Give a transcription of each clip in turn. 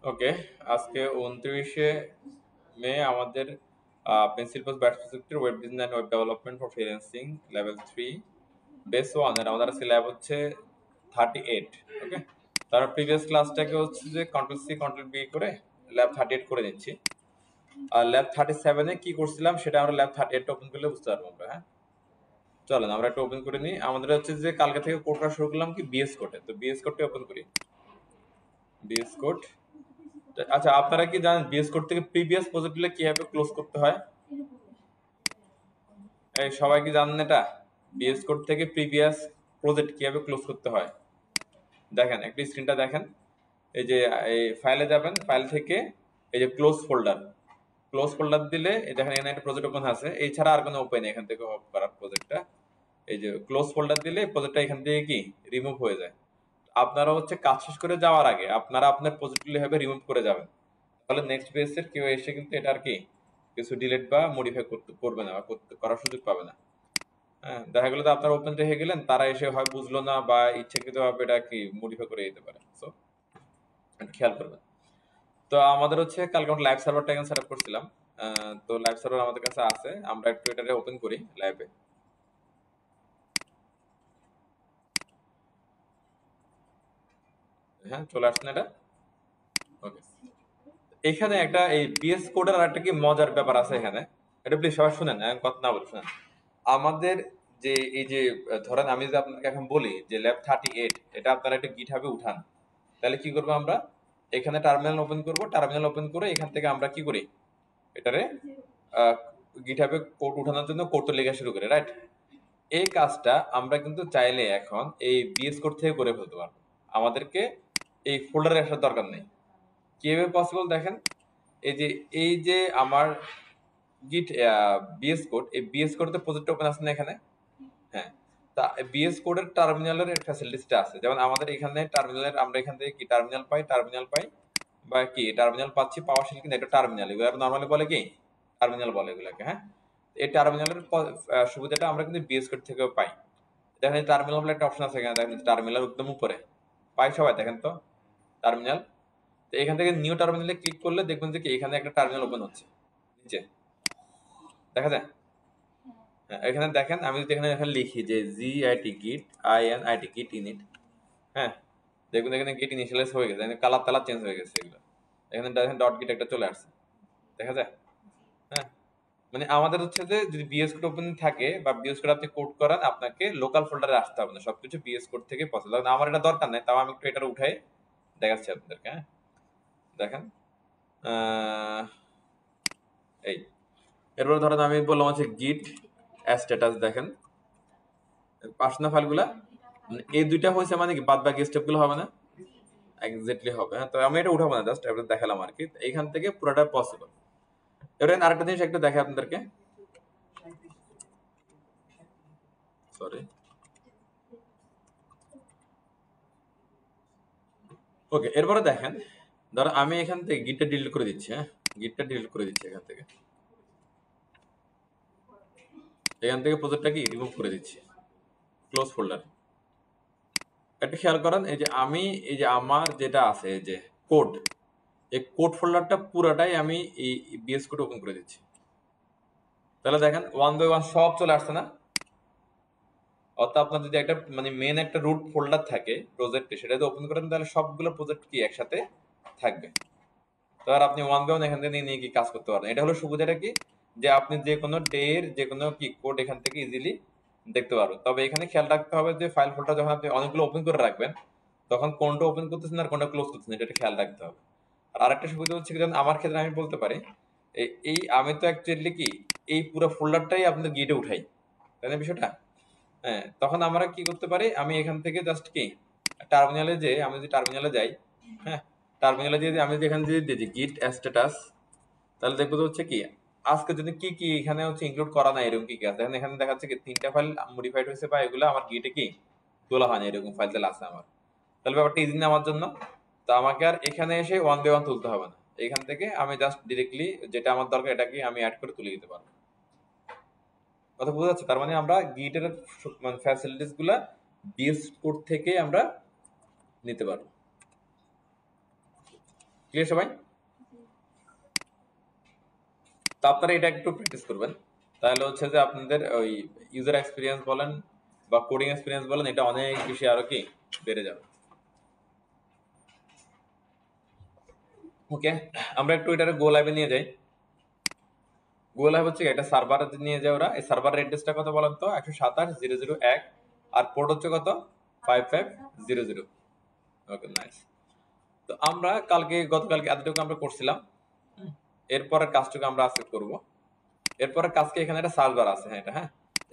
ওকে, আজকে 29শে মে আমাদের pencil post batch প্রজেক্টের web design and web development for freelancing level 3 base 1 এর আমাদের আজকে ল্যাব হচ্ছে 38। ওকে, তার প্রিভিয়াস ক্লাসটাকে হচ্ছে যে কন্ট্রোল সি কন্ট্রোল বি করে ল্যাব 38 করে নিচ্ছি। আর ল্যাব 37 এ কি করছিলাম সেটা আমরা ল্যাব 38 ওপেন করলে বুঝতে পারবো আমরা। হ্যাঁ, চলেন আমরা একটা ওপেন করে নিই। আমাদের হচ্ছে যে কালকে থেকে কোড করা শুরু করলাম কি বিএস কোডে, তো বিএস কোডটা ওপেন করি। বিএস কোড, আচ্ছা আপনারা কি জানেন বিএস কোড থেকে প্রিভিয়াস প্রজেক্টগুলো কিভাবে ক্লোজ করতে হয়? এই সবাই কি জানেন এটা? বিএস কোড থেকে প্রিভিয়াস প্রজেক্ট কিভাবে ক্লোজ করতে হয়? দেখেন একটু স্ক্রিনটা দেখেন। এই যে এই ফাইলে যাবেন, ফাইল থেকে এই যে ক্লোজ ফোল্ডার, ক্লোজ ফোল্ডার দিলে এই দেখেন এখানে একটা প্রজেক্ট ওপেন আছে, এই ছাড়া আর কোনো ওপেন এখান থেকে অফ করার প্রজেক্টটা। এই যে ক্লোজ ফোল্ডার দিলে প্রজেক্টটা এখান থেকে কি রিমুভ হয়ে যায়। আপনারা হচ্ছে কাজ শেষ করে যাওয়ার আগে আপনারা আপনার প্রজেক্টগুলো এভাবে রিমুভ করে যাবেন, তাহলে নেক্সট বেসের কেউ এসে কিন্তু এটা আর কি কিছু ডিলিট বা মডিফাই করতে করবে না বা করার সুযোগ পাবে না। হ্যাঁ, দেখা গেলো যে আপনারা ওপেন রেখে গেলেন, তারা এসে হয় বুঝলো না বা ইচ্ছাকৃতভাবে এটা কি মডিফাই করে দিতে পারে। সো খেয়াল করবেন। তো আমাদের হচ্ছে কালকে আমরা লাইভ সার্ভারটা এখানে সেট আপ করছিলাম। তো লাইভ সার্ভার আমাদের কাছে আছে, আমরা একটু এটারে ওপেন করি লাইভে। হ্যাঁ, চলে আসছে না এটা? ওকে, এখানে একটা এই বিএস কোডের আর একটা কি মজার ব্যাপার আছে এখানে, এটা প্লিজ সবাই শুনেন, আমি কথা না বলি শুনেন। আমাদের যে এই যে ধরেন আমি যদি আপনাকে এখন বলি যে ল্যাব 38 এটা আপনারা একটা গিটহাবে উঠান, তাহলে কি করবো আমরা? এখানে টার্মিনাল ওপেন করব, টার্মিনাল ওপেন করে এখান থেকে আমরা কি করি, এটারে গিটহাবে কোড উঠানোর জন্য কোড তো লেখা শুরু করি, রাইট? এই কাজটা আমরা কিন্তু চাইলে এখন এই বিএস কোড থেকে করে ফেলতে পারবো, আমাদেরকে এই ফোল্ডারে আসার দরকার নেই। কিভাবে পসিবল দেখেন, এই যে আমার গিট বিএস কোড, এই বিএস কোডে প্রজেক্ট ওপেন আছে না এখানে? হ্যাঁ, তা বিএস কোডের টার্মিনালের ফ্যাসিলিটিসটা আছে, যেমন আমাদের এখানে টার্মিনালের আমরা এখান থেকে কি টার্মিনাল পাই বা কি টার্মিনাল পাচ্ছি, পাওয়ার শেল কিন্তু এটা টার্মিনাল, এগুলো নর্মালি বলে কি টার্মিনাল বলে এগুলাকে। হ্যাঁ, এই টার্মিনালের সুবিধাটা আমরা কিন্তু বিএস কোড থেকেও পাই। দেখেন টার্মিনাল বলে একটা অপশন আছে এখানে, দেখেন টার্মিনাল একদম উপরে পাই সবাই, দেখেন তো টার্মিনাল। তো এখান থেকে নিউ টার্মিনালে ক্লিক করলে দেখবেন যে কি এখানে একটা টার্মিনাল ওপেন হচ্ছে নিচে, দেখা যায়? হ্যাঁ, এখানে দেখেন আমি যদি এখানে এখানে লিখি যে জিআইটি গিট আইএনআইটি গিট ইনিট, হ্যাঁ দেখুন এখানে গিট ইনিশিয়ালাইজ হয়ে গেছে, কালার টালার চেঞ্জ হয়ে গেছে এগুলো। এখানে দেখেন ডট গিট একটা চলে আসছে, দেখা যায়? হ্যাঁ, মানে আমাদের হচ্ছে যে যদি বিএস কোড ওপেন থাকে বা বিএস কোড আপনি কোড করান, আপনাকে লোকাল ফোল্ডারে আসতে হবে না, সবকিছু বিএস কোড থেকে পসিবল। আমার এটা দরকার নাই, তাও আমি একটু এটা উঠাই দেখাচ্ছি আপনাদেরকে। হ্যাঁ, দেখেন এই এরপর ধরেন আমি বললাম হচ্ছে গিট স্ট্যাটাস, দেখেন পার্সোনাল ফাইলগুলা এই দুইটা হয়েছে মানে কি বাদ বাকি স্টেপগুলো হবে না? এক্স্যাক্টলি হবে। হ্যাঁ, তো আমি এটা উঠাবো না, জাস্ট এটা দেখালাম আর কি, এইখান থেকে পুরোটা পসিবল। এবার আরেকটা জিনিস একটু দেখে আপনাদেরকে, সরি। ওকে, এরপরে দেখেন ধরো আমি এখান থেকে গিটটা ডিলিট করে দিচ্ছি। হ্যাঁ, গিটটা ডিলিট করে দিচ্ছি এখান থেকে, প্রজেক্টটা কি রিমুভ করে দিচ্ছি ক্লোজ ফোল্ডার। একটা খেয়াল করেন, এই যে আমি এই যে আমার যেটা আছে এই যে কোড, এই কোড ফোল্ডারটা পুরাটাই আমি এই বিএস কোড ওপেন করে দিচ্ছি, তাহলে দেখেন ওয়ান বাই ওয়ান সব চলে আসছে না? অর্থাৎ আপনার যদি একটা মানে মেন একটা রুট ফোল্ডার থাকে প্রজেক্টে, সেটা যদি ওপেন করেন তাহলে সবগুলো প্রজেক্ট কি একসাথে থাকবে। তো আর আপনি ওয়ান বাই ওয়ান এখান থেকে নিয়ে কি কাজ করতে পারেন। এটা হলো সুবিধাটা কি, যে আপনি যে কোনো ডে এর যে কোনো কি কোড এখান থেকে ইজিলি দেখতে পারবেন। তবে এখানে খেয়াল রাখতে হবে যে ফাইল ফোল্ডার যখন আপনি অনেকগুলো ওপেন করে রাখবেন, তখন কোনটা ওপেন করতেছেন আর কোনটা ক্লোজ করতেছেন এটা খেয়াল রাখতে হবে। আর আরেকটা সুবিধা হচ্ছে কি, যেমন আমার ক্ষেত্রে আমি বলতে পারি এই আমি তো অ্যাকচুয়ালি কি এই পুরো ফোল্ডারটাই আপনার গিটে উঠাই, তাই না বিষয়টা? হ্যাঁ, তখন আমরা কি করতে পারি, আমি এখান থেকে জাস্ট কি টার্মিনালে যে আমি যদি টার্মিনালে যাই, হ্যাঁ টার্মিনালে যদি আমি যদি এখানে যদি দিই গিট স্ট্যাটাস, তাহলে দেখবো যে হচ্ছে কি আজকে যদি কি কি এখানে হচ্ছে ইনক্লুড করা নাই এরকম কি কি আছে। এখানে দেখাচ্ছে কি 3টা ফাইল মডিফাইড হয়েছে বা এগুলো আমার গিটে কি তোলা হয় না, এরকম ফাইল তাহলে আছে আমার। তাহলে ব্যাপারটা ইজি না আমার জন্য, তো আমাকে আর এখানে এসে ওয়ান বাই ওয়ান তুলতে হবে না, এখান থেকে আমি জাস্ট ডিরেক্টলি যেটা আমার দরকার এটাকে আমি অ্যাড করে তুলে দিতে পারবো। কথা বোঝা যাচ্ছে? তার মানে আমরা গিটের মানে ফ্যাসিলিটিস গুলা বিএস কোড থেকে আমরা নিতে পারবো। ক্লিয়ার সবাই? তো আপনারা এটা একটু প্র্যাকটিস করবেন, তাহলে হচ্ছে যে আপনাদের ওই ইউজার এক্সপিরিয়েন্স বলেন বা কোডিং এক্সপিরিয়েন্স বলেন, এটা অনেক বেশি আরো কি বেড়ে যাবে। ওকে, আমরা একটু এটারে গো লাইভে নিয়ে যাই। গো লাইভ হচ্ছে একটা সার্ভার নিয়ে যায় ওরা। এই সার্ভারের অ্যাড্রেসটা কত বলেন তো? 127.0.0.1 আর পোর্ট হচ্ছে কত? 5500। ওকে, নাইস। তো আমরা গতকালকে এতটুকু আমরা করছিলাম। এরপরের কাজটুকু আমরা আজকে করব। এরপরের কাজকে এখানে একটা সার্চ বার আছে, হ্যাঁ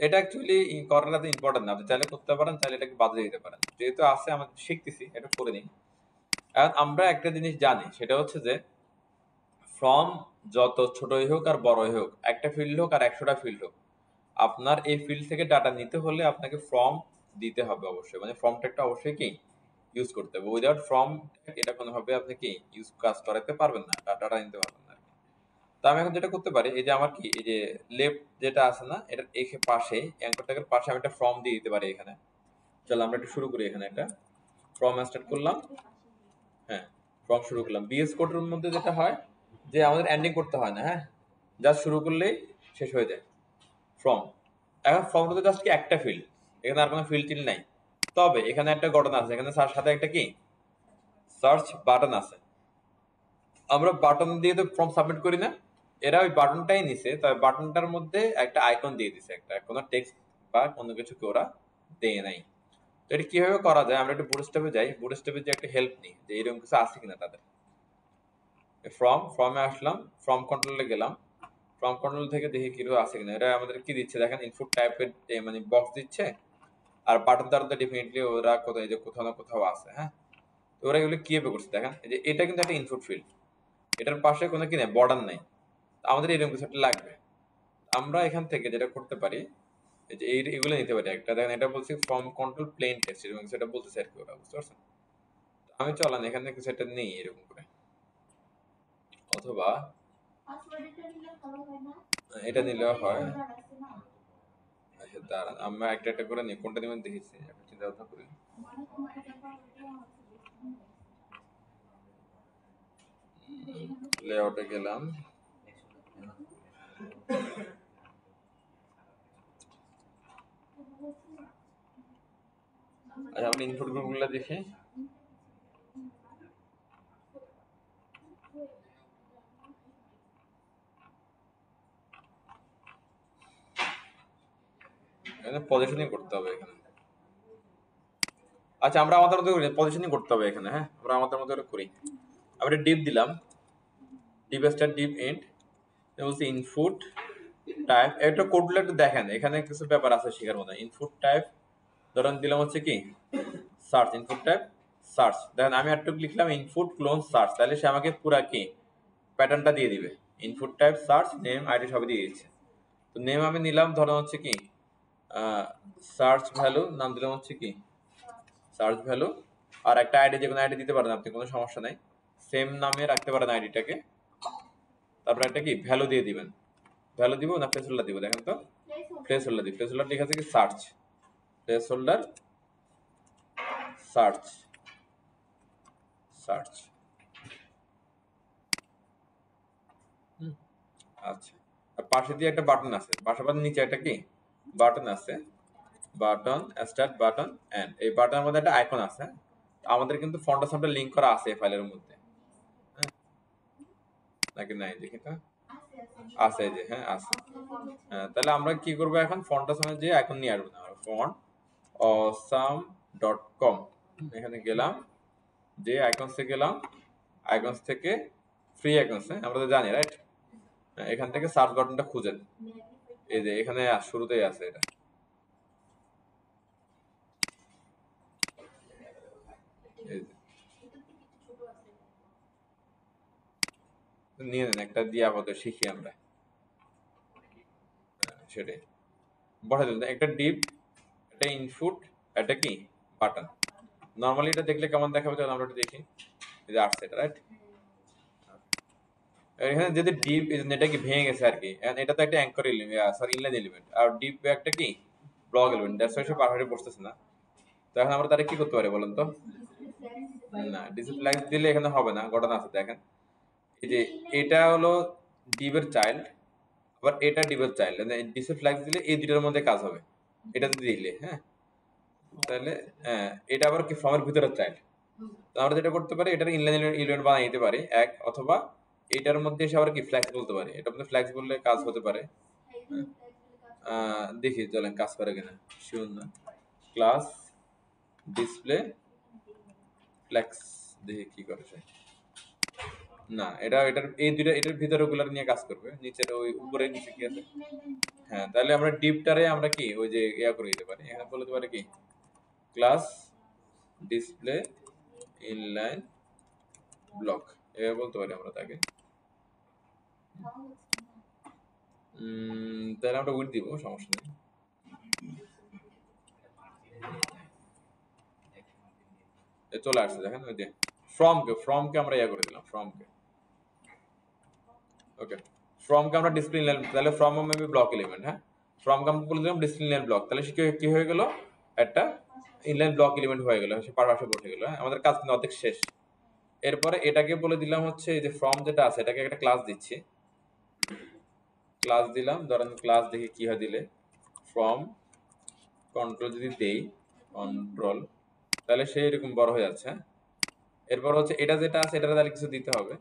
এটা অ্যাকচুয়ালি করাটা তো ইম্পর্টেন্ট না, আপনি চাইলে করতে পারেন, চাইলে এটাকে বাদ দিয়ে দিতে পারেন। যেহেতু আছে আমরা শিখতেছি, এটা করে নিন। এখন আমরা একটা জিনিস জানি, সেটা হচ্ছে যে ফ্রম যত ছোটই হোক আর বড়ই হোক, একটা ফিল্ড হোক আর 100টা ফিল্ড হোক, আপনার এই ফিল্ড থেকে ডাটা নিতে হলে আপনাকে ফর্ম দিতে হবে অবশ্যই, মানে ফর্ম ট্যাগটা অবশ্যই কি ইউজ করতে হবে। উইদাউট ফর্ম এটা কোনোভাবে আপনি কি কাজ করাতে পারবেন না, ডাটা নিতে পারবেন না। তো আমি এখন যেটা করতে পারি, এই যে আমার কি এই যে লেফট যেটা আছে না, এটার এই পাশে অ্যাঙ্কর ট্যাগের পাশে আমি একটা ফর্ম দিয়ে দিতে পারি এখানে। চলো আমরা একটু শুরু করি। এখানে একটা ফর্ম স্টার্ট করলাম, হ্যাঁ ফর্ম শুরু করলাম। বিএস কোডের মধ্যে যেটা হয় যে আমাদের এন্ডিং করতে হয় না, হ্যাঁ জাস্ট শুরু করলেই শেষ হয়ে যায় ফর্ম। এখন ফর্মটা জাস্ট কি একটা ফিল্ড, এখানে আর কোনো ফিল্ড টিল নাই। তবে এখানে একটা ঘটনা আছে, এখানে সাথে একটা কি সার্চ বাটন আছে। আমরা বাটন দিয়ে তো ফর্ম সাবমিট করি না, এরা ওই বাটনটাই নিছে, তবে বাটনটার মধ্যে একটা আইকন দিয়ে দিছে, একটা কোনো টেক্সট বা কোনো কিছু কি ওরা দেয় নাই। তো এটা কিভাবে করা যায়, আমরা একটু বুটস্ট্র্যাপে যাই, বুটস্ট্র্যাপে যে একটা হেল্প নিই যে এরকম কিছু আছে কিনা তাদের। ফর্মে আসলাম, ফর্ম কন্ট্রোলে গেলাম, ফর্ম কন্ট্রোল থেকে দেখি কিভাবে আছে কিনা। এটা আমাদের কি দিচ্ছে দেখেন, ইনপুট টাইপের মানে বক্স দিচ্ছে, আর বাটন তার তো ডেফিনেটলি ওরা কোথায় যে কোথাও না কোথাও আছে, হ্যাঁ। তো ওরা এগুলো কিভাবে করছে দেখেন, এই যে এটা কিন্তু একটা ইনপুট ফিল্ড, এটার পাশে কোনো কি নেই, বর্ডার নাই। আমাদের এরকম কিছু একটা লাগবে। আমরা এখান থেকে যেটা করতে পারি, এই যে এগুলো নিতে পারি একটা। দেখেন এটা বলছি ফর্ম কন্ট্রোল প্লেন টেক্সট, এরকম সেটা বলতেছে আর কি ওরা, বুঝতে পারছেন? আমি চলেন এখানে কিছু একটা নেই এরকম করে, অথবা এটা নিলেও হয়। আচ্ছা দাঁড়ান, আমরা একটা একটা করে নিই, কোনটা নিবেন দেখেছি, চিন্তা ভাবনা করি। লেআউটে গেলাম, আচ্ছা আমরা ইনপুট গ্রুপগুলো দেখি। এখানে পজিশনিং করতে হবে এখানে। আচ্ছা আমরা আমাদের মতো করি, পজিশনিং করতে হবে এখানে, হ্যাঁ আমরা আমাদের মতো করে করি। আমরা ডিপ দিলাম, ডিপ স্টার্ট ডিপ এন্ড, বলছি ইনপুট টাইপ। একটা কোডগুলো একটু দেখেন, এখানে কিছু ব্যাপার আছে শেখার মতো। ইনপুট টাইপ ধরেন দিলাম হচ্ছে কি সার্চ, ইনপুট টাইপ সার্চ। দেখেন আমি একটু লিখলাম ইনপুট ক্লোন সার্চ, তাহলে সে আমাকে পুরা কি প্যাটার্নটা দিয়ে দিবে। Input type search, name ID সবই দিয়ে দিচ্ছে। তো নেম আমি নিলাম ধরেন হচ্ছে কি সার্চ ভ্যালু, নাম দিলাম হচ্ছে কি সার্চ ভ্যালু, আর একটা আইডি, যে কোনো আইডি দিতে পারেন আপনি, কোনো সমস্যা নাই, সেম নামে রাখতে পারেন আইডিটাকে। তারপর একটা কি ভ্যালু দিয়ে দিবেন, ভ্যালু দিব না প্লেস হোল্ডার দিব, দেখেন তো প্লেস হোল্ডার দিই। প্লেস হোল্ডার লেখা আছে কি search, place holder search, search. আচ্ছা, আর পাশে দিয়ে একটা বাটন আছে, পাশাপাশি নিচে একটা কি বাটন আছে, বাটন স্টার্ট বাটন এন্ড। এই বাটনের মধ্যে একটা আইকন আছে, আমাদের কিন্তু ফন্টের সাথে লিংক করা আছে এই ফাইলের মধ্যে, হ্যাঁ নাকি নাই দেখি তো, আছে এই যে, হ্যাঁ আছে। হ্যাঁ তাহলে আমরা কি করবো এখন, ফন্টের সামনে যে আইকন নিয়ে আসবো না, ফন্ট awesome.com, এখানে গেলাম, যে আইকনসে গেলাম, আইকনস থেকে ফ্রি আইকনস, আমরা তো জানি রাইট। এখান থেকে সার্চ বাটনটা খুঁজেন, এই যে এখানে শুরুতেই আছে এটা। নিয়ে নেন একটা দিয়ে, আপাতত শিখি আমরা, সেটাই বসাই দিলেন একটা ডিপ, একটা ইনপুট, একটা কি বাটন। নরমালি এটা দেখলে কেমন দেখাবে, চলো আমরা একটু দেখি। এই যে আসছে এটা রাইট, এখানে যদি ডিপ, এটা কি ভেঙে গেছে আর কি, এটা তো একটা anchor element, sorry inline element, আর ডিপ একটা কি ব্লক এলিমেন্ট, দ্যাটস ওয়াই সে পারফেক্টলি বসতেছে না। তো এখন আমরা তারা কি করতে পারি বলেন তো, না, ডিসি ফ্ল্যাক্স দিলে এখানে হবে না, ঘটনা আছে দেখেন। এই যে এটা হলো ডিভের চাইল্ড, আবার এটা ডিভের চাইল্ড, মানে ডিসি ফ্ল্যাক্স দিলে এই দুটার মধ্যে কাজ হবে এটা যদি দিলে, হ্যাঁ। তাহলে এটা আবার কি ফর্মের ভিতরে চাইল্ড, আমরা যেটা করতে পারি এটার ইনলাইন এলিমেন্ট বানিয়ে দিতে পারি এক, অথবা এটার মধ্যে এসে আবার কি ফ্ল্যাক্স বলতে পারি, এটা মধ্যে ফ্ল্যাক্স বললে কাজ হতে পারে। দেখি চলেন কাজ করে কিনা, শিওর না। ক্লাস ডিসপ্লে ফ্ল্যাক্স, দেখি কি করে সে। না, এটার এই দুইটা এটার ভিতরে ওগুলা নিয়ে কাজ করবে, নিচের ওই উপরে নিচে কি আছে। হ্যাঁ, তাহলে আমরা ডিপটারে আমরা কি ওই যে ইয়া করে দিতে পারি, এখানে বলতে পারি কি ক্লাস ডিসপ্লে ইনলাইন ব্লক, এভাবে বলতে পারি আমরা তাকে। তাহলে আমরা উইথ দিব, সমস্যা নেই। চলে আসছে দেখেন, ওই যে ফ্রমকে আমরা ইয়া করে দিলাম, ফ্রমকে। ওকে, ফ্রমকে আমরা ডিসপ্লে ইনলাইন, তাহলে ফ্রম মেবি ব্লক এলিমেন্ট, হ্যাঁ ফ্রমকে আমরা বলে দিলাম ডিসপ্লে ইনলাইন ব্লক, তাহলে সে কি হয়ে গেল, একটা ইনলাইন ব্লক এলিমেন্ট হয়ে গেল, সে পাশে বসে গেল। হ্যাঁ, আমাদের কাজ কিন্তু অর্ধেক শেষ। এরপরে এটাকে বলে দিলাম হচ্ছে এই যে ফ্রম যেটা আছে এটাকে একটা ক্লাস দিচ্ছি, ক্লাস দিলাম, ধরেন ক্লাস দেখি কি হয় দিলে, ফ্রম কন্ট্রোল যদি দেই কন্ট্রোল, তাহলে সে এরকম বড় হয়ে যাচ্ছে। এরপর হচ্ছে এটা যেটা আছে এটা তাহলে কিছু দিতে হবে,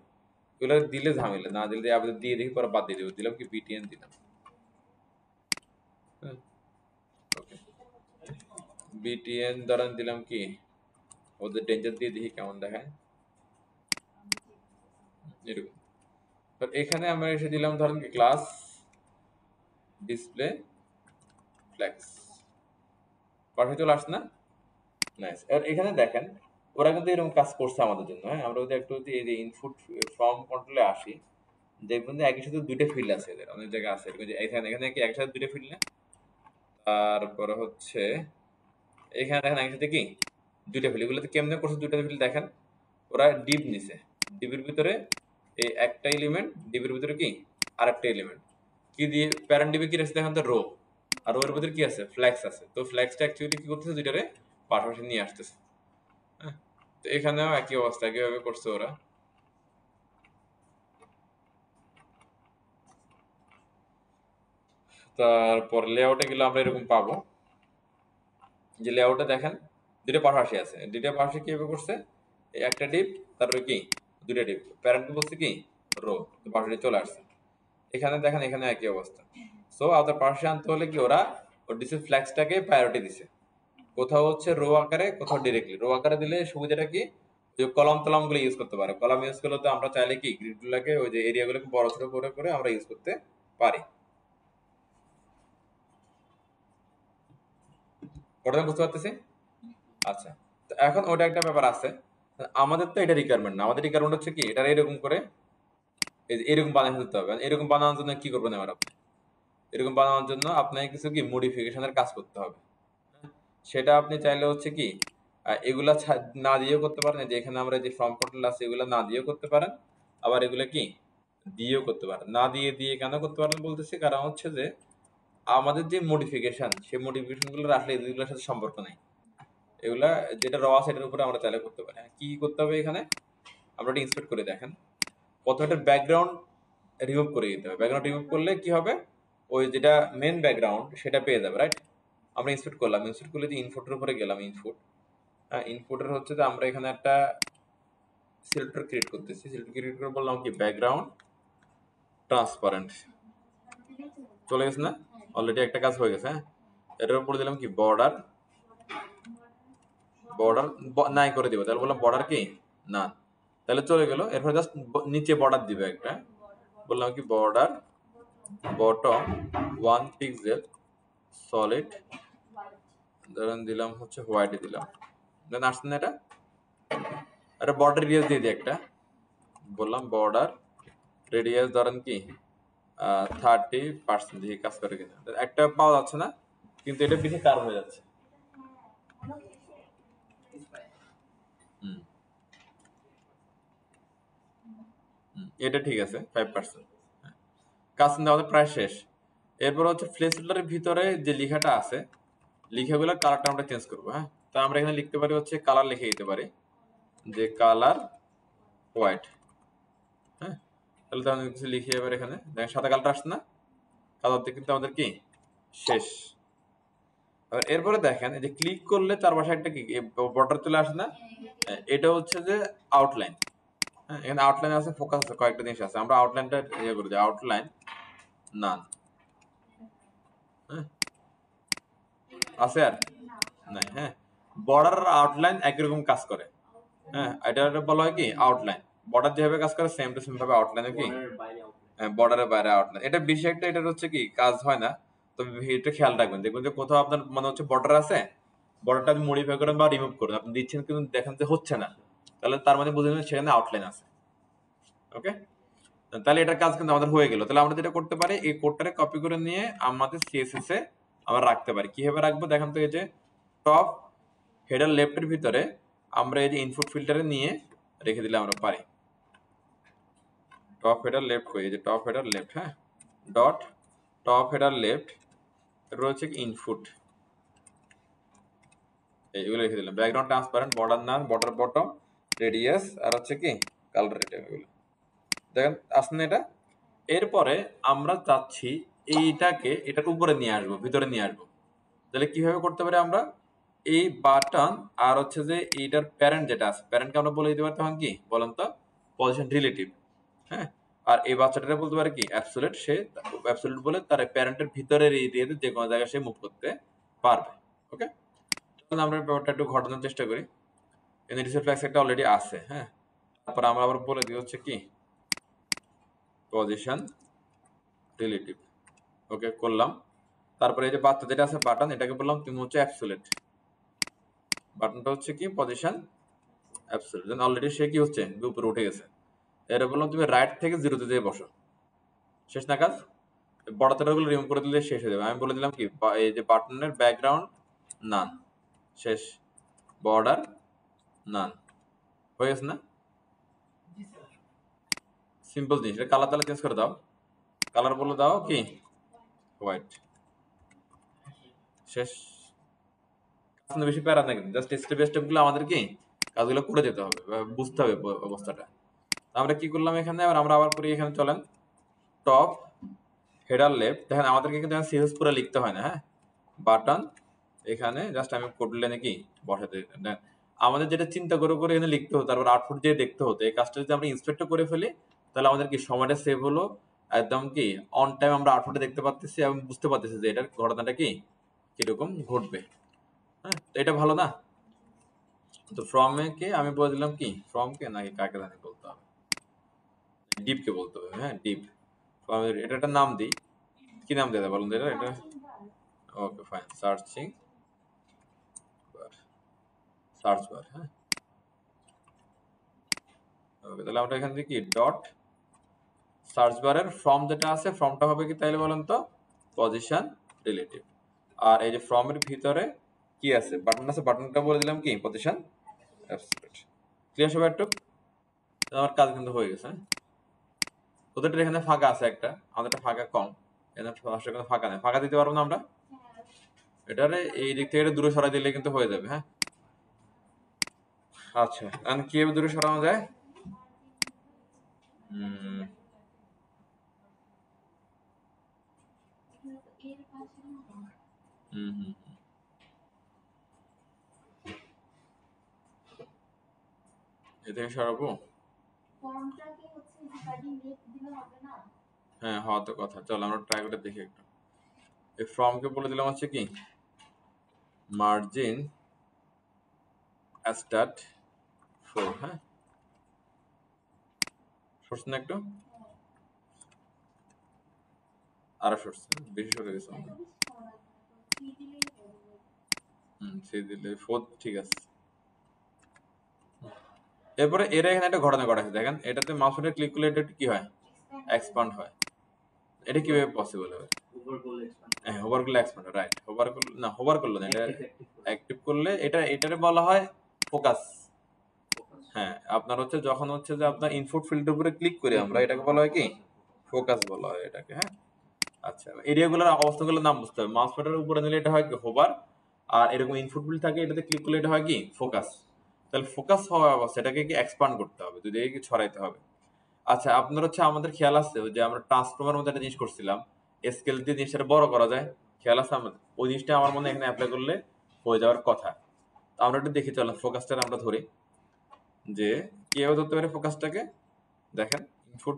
এগুলো দিলে ঝামেলা, না দিলে আবার দিয়ে দেখি পরে বাদ দিয়ে দেবো, দিলাম কি বিটিএন দিলাম। ওকে, বিটিএন ধরেন দিলাম কি ওদের ডেঞ্জার দিয়ে দেখি কেমন দেখায় এরকম। এখানে আমরা এসে দিলাম ধরেন কি ক্লাস ডিসপ্লে ফ্ল্যাক্স, পাশে চলে আসছে না, নাইস। আর এখানে দেখেন ওরা কিন্তু এরকম কাজ করছে আমাদের জন্য। হ্যাঁ, আমরা যদি একটু এই যে ইনপুট ফর্ম কন্ট্রোলে আসি, দেখবেন যে একই সাথে দুইটা ফিল্ড আছে, এদের অনেক জায়গায় আছে যে এখানে এখানে কি একসাথে দুইটা ফিল্ড না, তারপরে হচ্ছে এখানে দেখেন একসাথে কি দুইটা ফিল্ড, এগুলোতে কেমনে করছে দুইটা ফিল্ড দেখেন, ওরা ডিপ নিছে, ডিপের ভিতরে এই একটা এলিমেন্ট, ডিপের ভিতরে কি আরেকটা এলিমেন্ট, কি দিয়ে প্যারেন্ট ডিপে কি আছে দেখেন তো রো, আর ওর ভিতরে কি আছে ফ্ল্যাক্স আছে, তো ফ্ল্যাক্সটা অ্যাকচুয়ালি কি করতেছে দুইটারে পাশাপাশি নিয়ে আসতেছে। হ্যাঁ, তো এখানেও একই অবস্থা, কিভাবে করছে ওরা। তারপর লেআউটে গেলে আমরা এরকম পাবো যে লেআউটে দেখেন দুইটা পাশাপাশি আছে, দুইটা পাশাপাশি কিভাবে করছে, এই একটা ডিপ তারপরে কি দুইটা ডিপ, প্যারেন্ট বলছে কি রো, তো পাশাপাশি চলে আসছে। এখানে দেখেন এখানে একই অবস্থা। সো আমাদের পাশে আনতে হলে কি ওরা ওর ডিসি ফ্ল্যাক্সটাকে প্রায়োরিটি দিছে, কোথাও হচ্ছে রো আকারে কোথাও ডিরেক্টলি। রো আকারে দিলে সুবিধাটা কি, যে কলাম টলাম গুলো ইউজ করতে পারে, কলাম ইউজ করলে তো আমরা চাইলে কি গ্রিডগুলোকে ওই যে এরিয়াগুলোকে বড় ছোট করে করে আমরা ইউজ করতে পারি। ওটা বুঝতে পারতেছি। আচ্ছা, তো এখন ওটা একটা ব্যাপার আছে, আমাদের তো এটা রিকোয়ারমেন্ট না, আমাদের রিকোয়ারমেন্ট হচ্ছে কি এটা এরকম করে এই যে এরকম বানিয়ে ফেলতে হবে। এরকম বানানোর জন্য কি করবেন এবার আপনি, এরকম বানানোর জন্য আপনাকে কিছু কি মডিফিকেশনের কাজ করতে হবে। সেটা আপনি চাইলে হচ্ছে কি এগুলা না দিয়েও করতে পারেন, যে এখানে আমরা যে ফর্ম কন্ট্রোল আছে এগুলা না দিয়েও করতে পারেন, আবার এগুলা কি দিয়েও করতে পারেন। না দিয়ে দিয়ে কেন করতে পারেন বলতেছি, কারণ হচ্ছে যে আমাদের যে মডিফিকেশন সেই মডিফিকেশন গুলো আসলে এগুলোর সাথে সম্পর্ক নাই, এগুলা যেটা র সেটার উপরে আমরা চাইলে করতে পারি। কি করতে হবে এখানে, আমরা এটা ইন্সপেক্ট করে দেখেন, প্রথমে একটা ব্যাকগ্রাউন্ড রিমুভ করে দিতে হবে। ব্যাকগ্রাউন্ড রিমুভ করলে কি হবে, ওই যেটা মেন ব্যাকগ্রাউন্ড সেটা পেয়ে যাবে, রাইট। আমরা ইন্সপেক্ট করলাম, ইন্সপেক্ট করলে যে ইনপুটের উপরে গেলাম, ইনপুট, হ্যাঁ ইনপুটের হচ্ছে যে আমরা এখানে একটা সিলেক্টর ক্রিয়েট করতেছি, সিলেক্টর ক্রিয়েট করে বললাম কি ব্যাকগ্রাউন্ড ট্রান্সপারেন্ট, চলে গেছে না, অলরেডি একটা কাজ হয়ে গেছে। হ্যাঁ, এটার উপরে দিলাম কি বর্ডার, বর্ডার নাই করে দিব, তাহলে বললাম বর্ডার কি না, তাহলে চলে গেল। এরপর জাস্ট নিচে বর্ডার দিবে একটা, বললাম কি বর্ডার বটম 1 পিক্সেল সলিড, ধরেন দিলাম হচ্ছে হোয়াইট দিলাম, দেন আসছে না এটা, একটা বর্ডার রেডিয়াস দিয়ে দিই একটা, বললাম বর্ডার রেডিয়াস ধরেন কি 30%, দিয়ে কাজ করে কিনা, একটা পাওয়া যাচ্ছে না কিন্তু এটা পিছে কার হয়ে যাচ্ছে। এটা ঠিক আছে 5%, কাজ কিন্তু আমাদের প্রায় শেষ। এরপর হচ্ছে প্লেসহোল্ডারের ভিতরে যে লেখাটা আছে লেখাগুলোর কালারটা আমরা চেঞ্জ করবো। হ্যাঁ, তো আমরা এখানে লিখতে পারি হচ্ছে কালার লিখে দিতে পারি, যে কালার হোয়াইট। হ্যাঁ, তাহলে তো আমি কিছু লিখি এবার এখানে দেখেন সাদা কালারটা আসছে না, কালারতে কিন্তু আমাদের কি শেষ। এবার এরপরে দেখেন এই যে ক্লিক করলে চার পাশে একটা কি বর্ডার চলে আসে না, এটা হচ্ছে যে আউটলাইন। হ্যাঁ, এখানে আউটলাইন আছে, ফোকাস আছে, কয়েকটা জিনিস আছে। আমরা আউটলাইনটা ইয়ে করে দিই, আউটলাইন নান। হ্যাঁ, আছে আর নাই। হ্যাঁ, বর্ডার আর আউটলাইন একই রকম কাজ করে। হ্যাঁ, এটা বলা হয় কি আউটলাইন। বর্ডার যেভাবে কাজ করে সেম টু সেম ভাবে আউটলাইনে কি বর্ডারের বাইরে আউটলাইন। এটা বেশি একটা এটার হচ্ছে কি কাজ হয় না, তবে এটা খেয়াল রাখবেন। দেখবেন যে কোথাও আপনার মনে হচ্ছে বর্ডার আছে, বর্ডারটা আপনি মডিফাই করেন বা রিমুভ করেন, আপনি দিচ্ছেন কিন্তু দেখেন যে হচ্ছে না, তাহলে তার মানে বুঝে নেবেন সেখানে আউটলাইন আছে। ওকে, তাহলে এটার কাজ কিন্তু আমাদের হয়ে গেল। তাহলে আমরা যেটা করতে পারি, এই কোডটাকে কপি করে নিয়ে আমাদের সিএসএস এ আমরা রাখতে পারি। কিভাবে রাখবো দেখেন তো, এই যে টপ হেডার লেফটের ভিতরে আমরা এই যে ইনপুট ফিল্টারে নিয়ে রেখে দিলে আমরা পারি। টপ হেডার লেফট কই, এই যে টপ হেডার লেফট। হ্যাঁ, ডট টপ হেডার লেফট রয়েছে কি ইনপুট, এইগুলো রেখে দিলাম। Background transparent, border none, border bottom, radius, আর হচ্ছে কি কালার রেট। এগুলো দেখেন আসছে না এটা। এরপরে আমরা চাচ্ছি এইটাকে এটার উপরে নিয়ে আসবো, ভিতরে নিয়ে আসবো। তাহলে কিভাবে করতে পারি আমরা, এই বাটন আর হচ্ছে যে এইটার প্যারেন্ট যেটা আছে, প্যারেন্টকে আমরা বলে দিতে পারি তখন কি বলেন তো পজিশন রিলেটিভ। হ্যাঁ, আর এই বাচ্চাটা বলতে পারে কি অ্যাবসোলিউট, সে অ্যাবসোলিউট বলে তার প্যারেন্টের ভিতরের এরিয়াতে যে কোনো জায়গায় সে মুভ করতে পারবে। ওকে, তাহলে আমরা ব্যাপারটা একটু ঘটানোর চেষ্টা করি। এখানে রিসেট ফ্ল্যাক্স একটা অলরেডি আছে। হ্যাঁ, তারপর আমরা আবার বলে দিই হচ্ছে কি পজিশন রিলেটিভ। ওকে করলাম। তারপরে এই যে বাচ্চা যেটা আছে বাটন, এটাকে বললাম তুমি হচ্ছে অ্যাবসোলিউট, বাটনটা হচ্ছে কি পজিশন অ্যাবসোলিউট। দেন অলরেডি সে কি হচ্ছে উপরে উঠে গেছে। এর বললাম তুমি রাইট থেকে জিরোতে যেয়ে বসো, শেষ না কাজ। বড় তারাগুলো রিমুভ করে দিলে শেষ হয়ে যাবে। আমি বলে দিলাম কি এই যে বাটনের ব্যাকগ্রাউন্ড নান, শেষ, বর্ডার নান, হয়ে গেছে না? সিম্পল জিনিস। এটা কালার তাহলে চেঞ্জ করে দাও, কালার বলে দাও কি হোয়াইট, শেষ। বেশি প্যারা না, কিন্তু জাস্ট স্টেপ বাই স্টেপ গুলো আমাদের কি কাজগুলো করে যেতে হবে, বুঝতে হবে অবস্থাটা। আমরা কি করলাম এখানে, আমরা আবার করি এখানে চলেন টপ হেডার লেফট। দেখেন আমাদেরকে কিন্তু সিএসএস পুরো লিখতে হয় না। হ্যাঁ, বাটন এখানে জাস্ট আমি কোড লাইনে কি বসাতে, আমাদের যেটা চিন্তা করে করে এখানে লিখতে হতো, তারপর আউটপুট দিয়ে দেখতে হতো, এই কাজটা যদি আমরা ইন্সপেক্ট করে ফেলি তাহলে আমাদের কি সময়টা সেভ হলো, একদম কি অন টাইম আমরা আউটপুটে দেখতে পাচ্ছি এবং বুঝতে পারতেছি যে এটার ঘটনাটা কি কিরকম ঘটবে। হ্যাঁ, তো এটা ভালো না? তো ফ্রম এ কে আমি বলে দিলাম কি ফ্রম কে, নাকি কাকে জানি বলতে হবে, ডিপ কে বলতে হবে। হ্যাঁ, ডিপ ফ্রম, এটা একটা নাম দিই, কি নাম দেওয়া বলুন তো এটা। ওকে ফাইন, সার্চিং বার, সার্চ বার। হ্যাঁ, ওকে, তাহলে আমরা এখান থেকে কি ডট সার্চ বারের ফ্রম যেটা আছে, ফ্রমটা হবে কি তাইলে বলেন তো পজিশন রিলেটিভ। আর এই যে ফ্রম এর ভিতরে কি আছে, বাটন আছে, বাটনটা বলে দিলাম কি পজিশন অ্যাবসোলিউট। ক্লিয়ার সবাই একটু? আমার কাজ কিন্তু হয়ে গেছে। হ্যাঁ, ওদের এখানে ফাঁকা আছে একটা, আমাদেরটা ফাঁকা কম, এখানে ফাঁকা নেই। ফাঁকা দিতে পারবো না আমরা, এটারে এই দিক থেকে দূরে সরাই দিলে কিন্তু হয়ে যাবে। হ্যাঁ, আচ্ছা, এখন কিভাবে দূরে সরানো যায়? হুম হুম হুম এ থেকে সরাবো। হ্যাঁ, হওয়া তো কথা। চলো আমরা ট্রাই করে দেখি একটু। এই ফর্মকে বলে দিলাম হচ্ছে কি মার্জিন স্টার্ট 4। হ্যাঁ, সরছে না একটু, আরো সরছে, বেশি সরে গেছে। সেই দিলে 4 ঠিক আছে। এরপরে এর এখানে একটা ঘটনা ঘটাচ্ছে দেখেন, এটাতে মাউস হুইলে ক্লিক করলে এটা কি হয়, এক্সপান্ড হয়। এটা কিভাবে পসিবল হবে? হ্যাঁ, হোভার করলে এক্সপান্ড হয়, রাইট। হোভার করলে না, হোভার করলে না, এটা অ্যাক্টিভ করলে এটারে বলা হয় ফোকাস। হ্যাঁ, আপনার হচ্ছে যখন হচ্ছে যে আপনার ইনপুট ফিল্ডের উপরে ক্লিক করি আমরা, এটাকে বলা হয় কি ফোকাস বলা হয় এটাকে। হ্যাঁ, আচ্ছা, এরিয়াগুলোর অবস্থাগুলোর নাম বুঝতে হবে। মাউস পয়েন্টারের উপরে নিলে এটা হয় কি হোভার, আর এরকম ইনপুট ফিল্ড থাকে, এটাতে ক্লিক করলে এটা হয় কি ফোকাস। তাহলে ফোকাস হওয়া অবস্থা এটাকে কি এক্সপান্ড করতে হবে, দুদিকে কি ছড়াইতে হবে। আচ্ছা আপনার হচ্ছে আমাদের খেয়াল আছে যে আমরা ট্রান্সফর্মার মধ্যে একটা জিনিস করছিলাম, স্কেল দিয়ে জিনিসটা বড় করা যায়, খেয়াল আছে আমাদের? ওই জিনিসটা আমার মনে হয় এখানে অ্যাপ্লাই করলে হয়ে যাওয়ার কথা। তো আমরা একটু দেখি, চলেন ফোকাসটা আমরা ধরি যে কিভাবে ধরতে পারে ফোকাসটাকে। দেখেন ইনপুট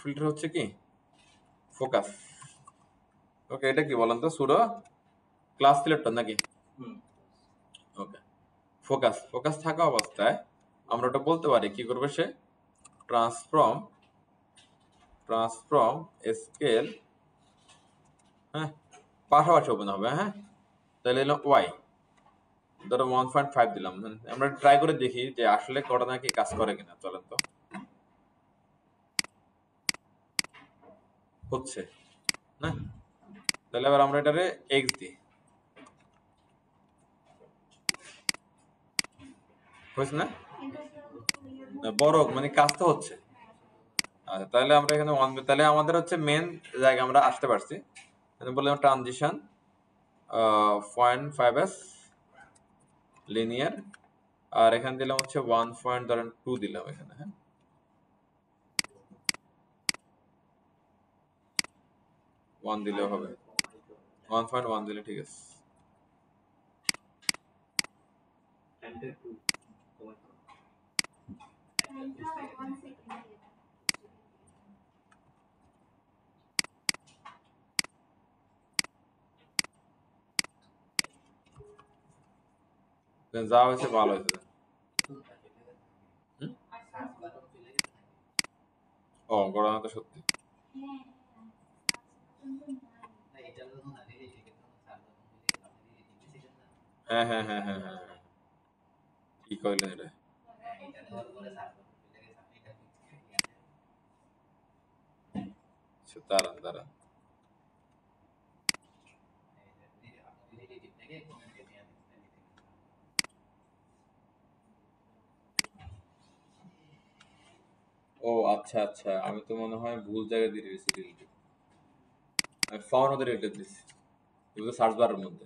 ফিল্টার হচ্ছে কি ফোকাস। ওকে, এটা কি বলেন তো, সুডো ক্লাস সিলেক্টর নাকি? ওকে, ফোকাস থাকা অবস্থায় আমরা ওটা বলতে পারি কি করবে সে, ট্রান্সফর্ম স্কেল, হ্যাঁ পাশাপাশি ওপেন হবে, হ্যাঁ তাহলে এলো ওয়াই, ধরো 1.5 দিলাম। আমরা ট্রাই করে দেখি যে আসলে কটা নাকি কাজ করে কিনা, চলেন তো। হচ্ছে না, তাহলে এবার আমরা এটারে এক্স দিই, হয়েছে না? বড় মানে কাজ তো হচ্ছে। আচ্ছা তাহলে আমরা এখানে তাহলে আমাদের হচ্ছে মেন জায়গা আমরা আসতে পারছি। বললাম ট্রানজিশন 0.5s লিনিয়ার, আর এখানে দিলাম হচ্ছে 1.2 দিলাম এখানে, হ্যাঁ 1 দিলেও হবে, 1.1 দিলে ঠিক আছে। যা হয়েছে ভালো হয়েছে। ও গড়ানো তো সত্যি। হ্যাঁ হ্যাঁ হ্যাঁ হ্যাঁ হ্যাঁ হ্যাঁ, কি কইলেন এটা? দাঁড়ান দাঁড়ান, ও আচ্ছা আচ্ছা, আমি তো মনে হয় ভুল জায়গায় দিয়ে দিয়েছি রিলেটিভ, আমি ফর্মের মধ্যে রিলেটিভ দিচ্ছি, এগুলো সার্চ বারের মধ্যে,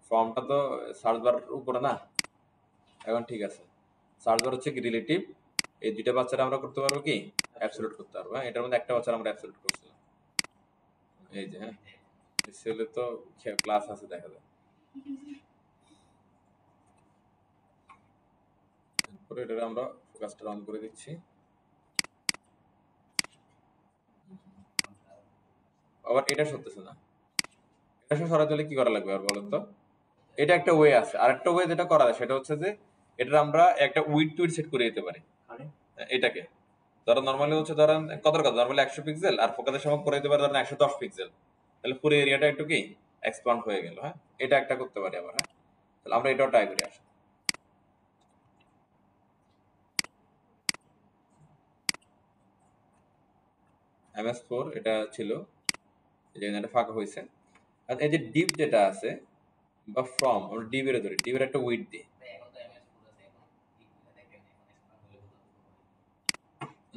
ফর্মটা তো সার্চ বার উপরে না। এখন ঠিক আছে, সার্চ বার হচ্ছে কি রিলেটিভ, এই দুইটা বাচ্চারা আমরা করতে পারবো কি অ্যাবসলিউট করতে পারবো, হ্যাঁ এটার মধ্যে একটা বাচ্চা আমরা অ্যাবসলিউট করছিলাম, এই যে হ্যাঁ সেলে তো ক্লাস আছে দেখা যায়। এরপরে এটা আমরা ফোকাসটা অন করে দিচ্ছি। আবার এটা সরতেছে না, এটা সরাতে হলে কি করা লাগবে আর বলেন তো? এটা একটা ওয়ে আছে, আর একটা ওয়ে যেটা করা যায় সেটা হচ্ছে যে এটা আমরা একটা উইড টুইড সেট করে দিতে পারি। এটাকে ধরো নরমালি হচ্ছে ধরেন কত কথা নরমালি 100 পিক্সেল, আর ফোকাসের সময় করে দিতে পারি ধরেন 110 পিক্সেল, তাহলে পুরো এরিয়াটা একটু কি এক্সপান্ড হয়ে গেল, হ্যাঁ এটা একটা করতে পারি আবার, হ্যাঁ তাহলে আমরা এটাও ট্রাই করি আসলে। MS4 এটা ছিল, এই যে এটা ফাঁকা হয়েছে। আর এই যে ডিপ যেটা আছে বা ফ্রম, আমরা ডিপের ধরি, ডিপের একটা উইড দিই,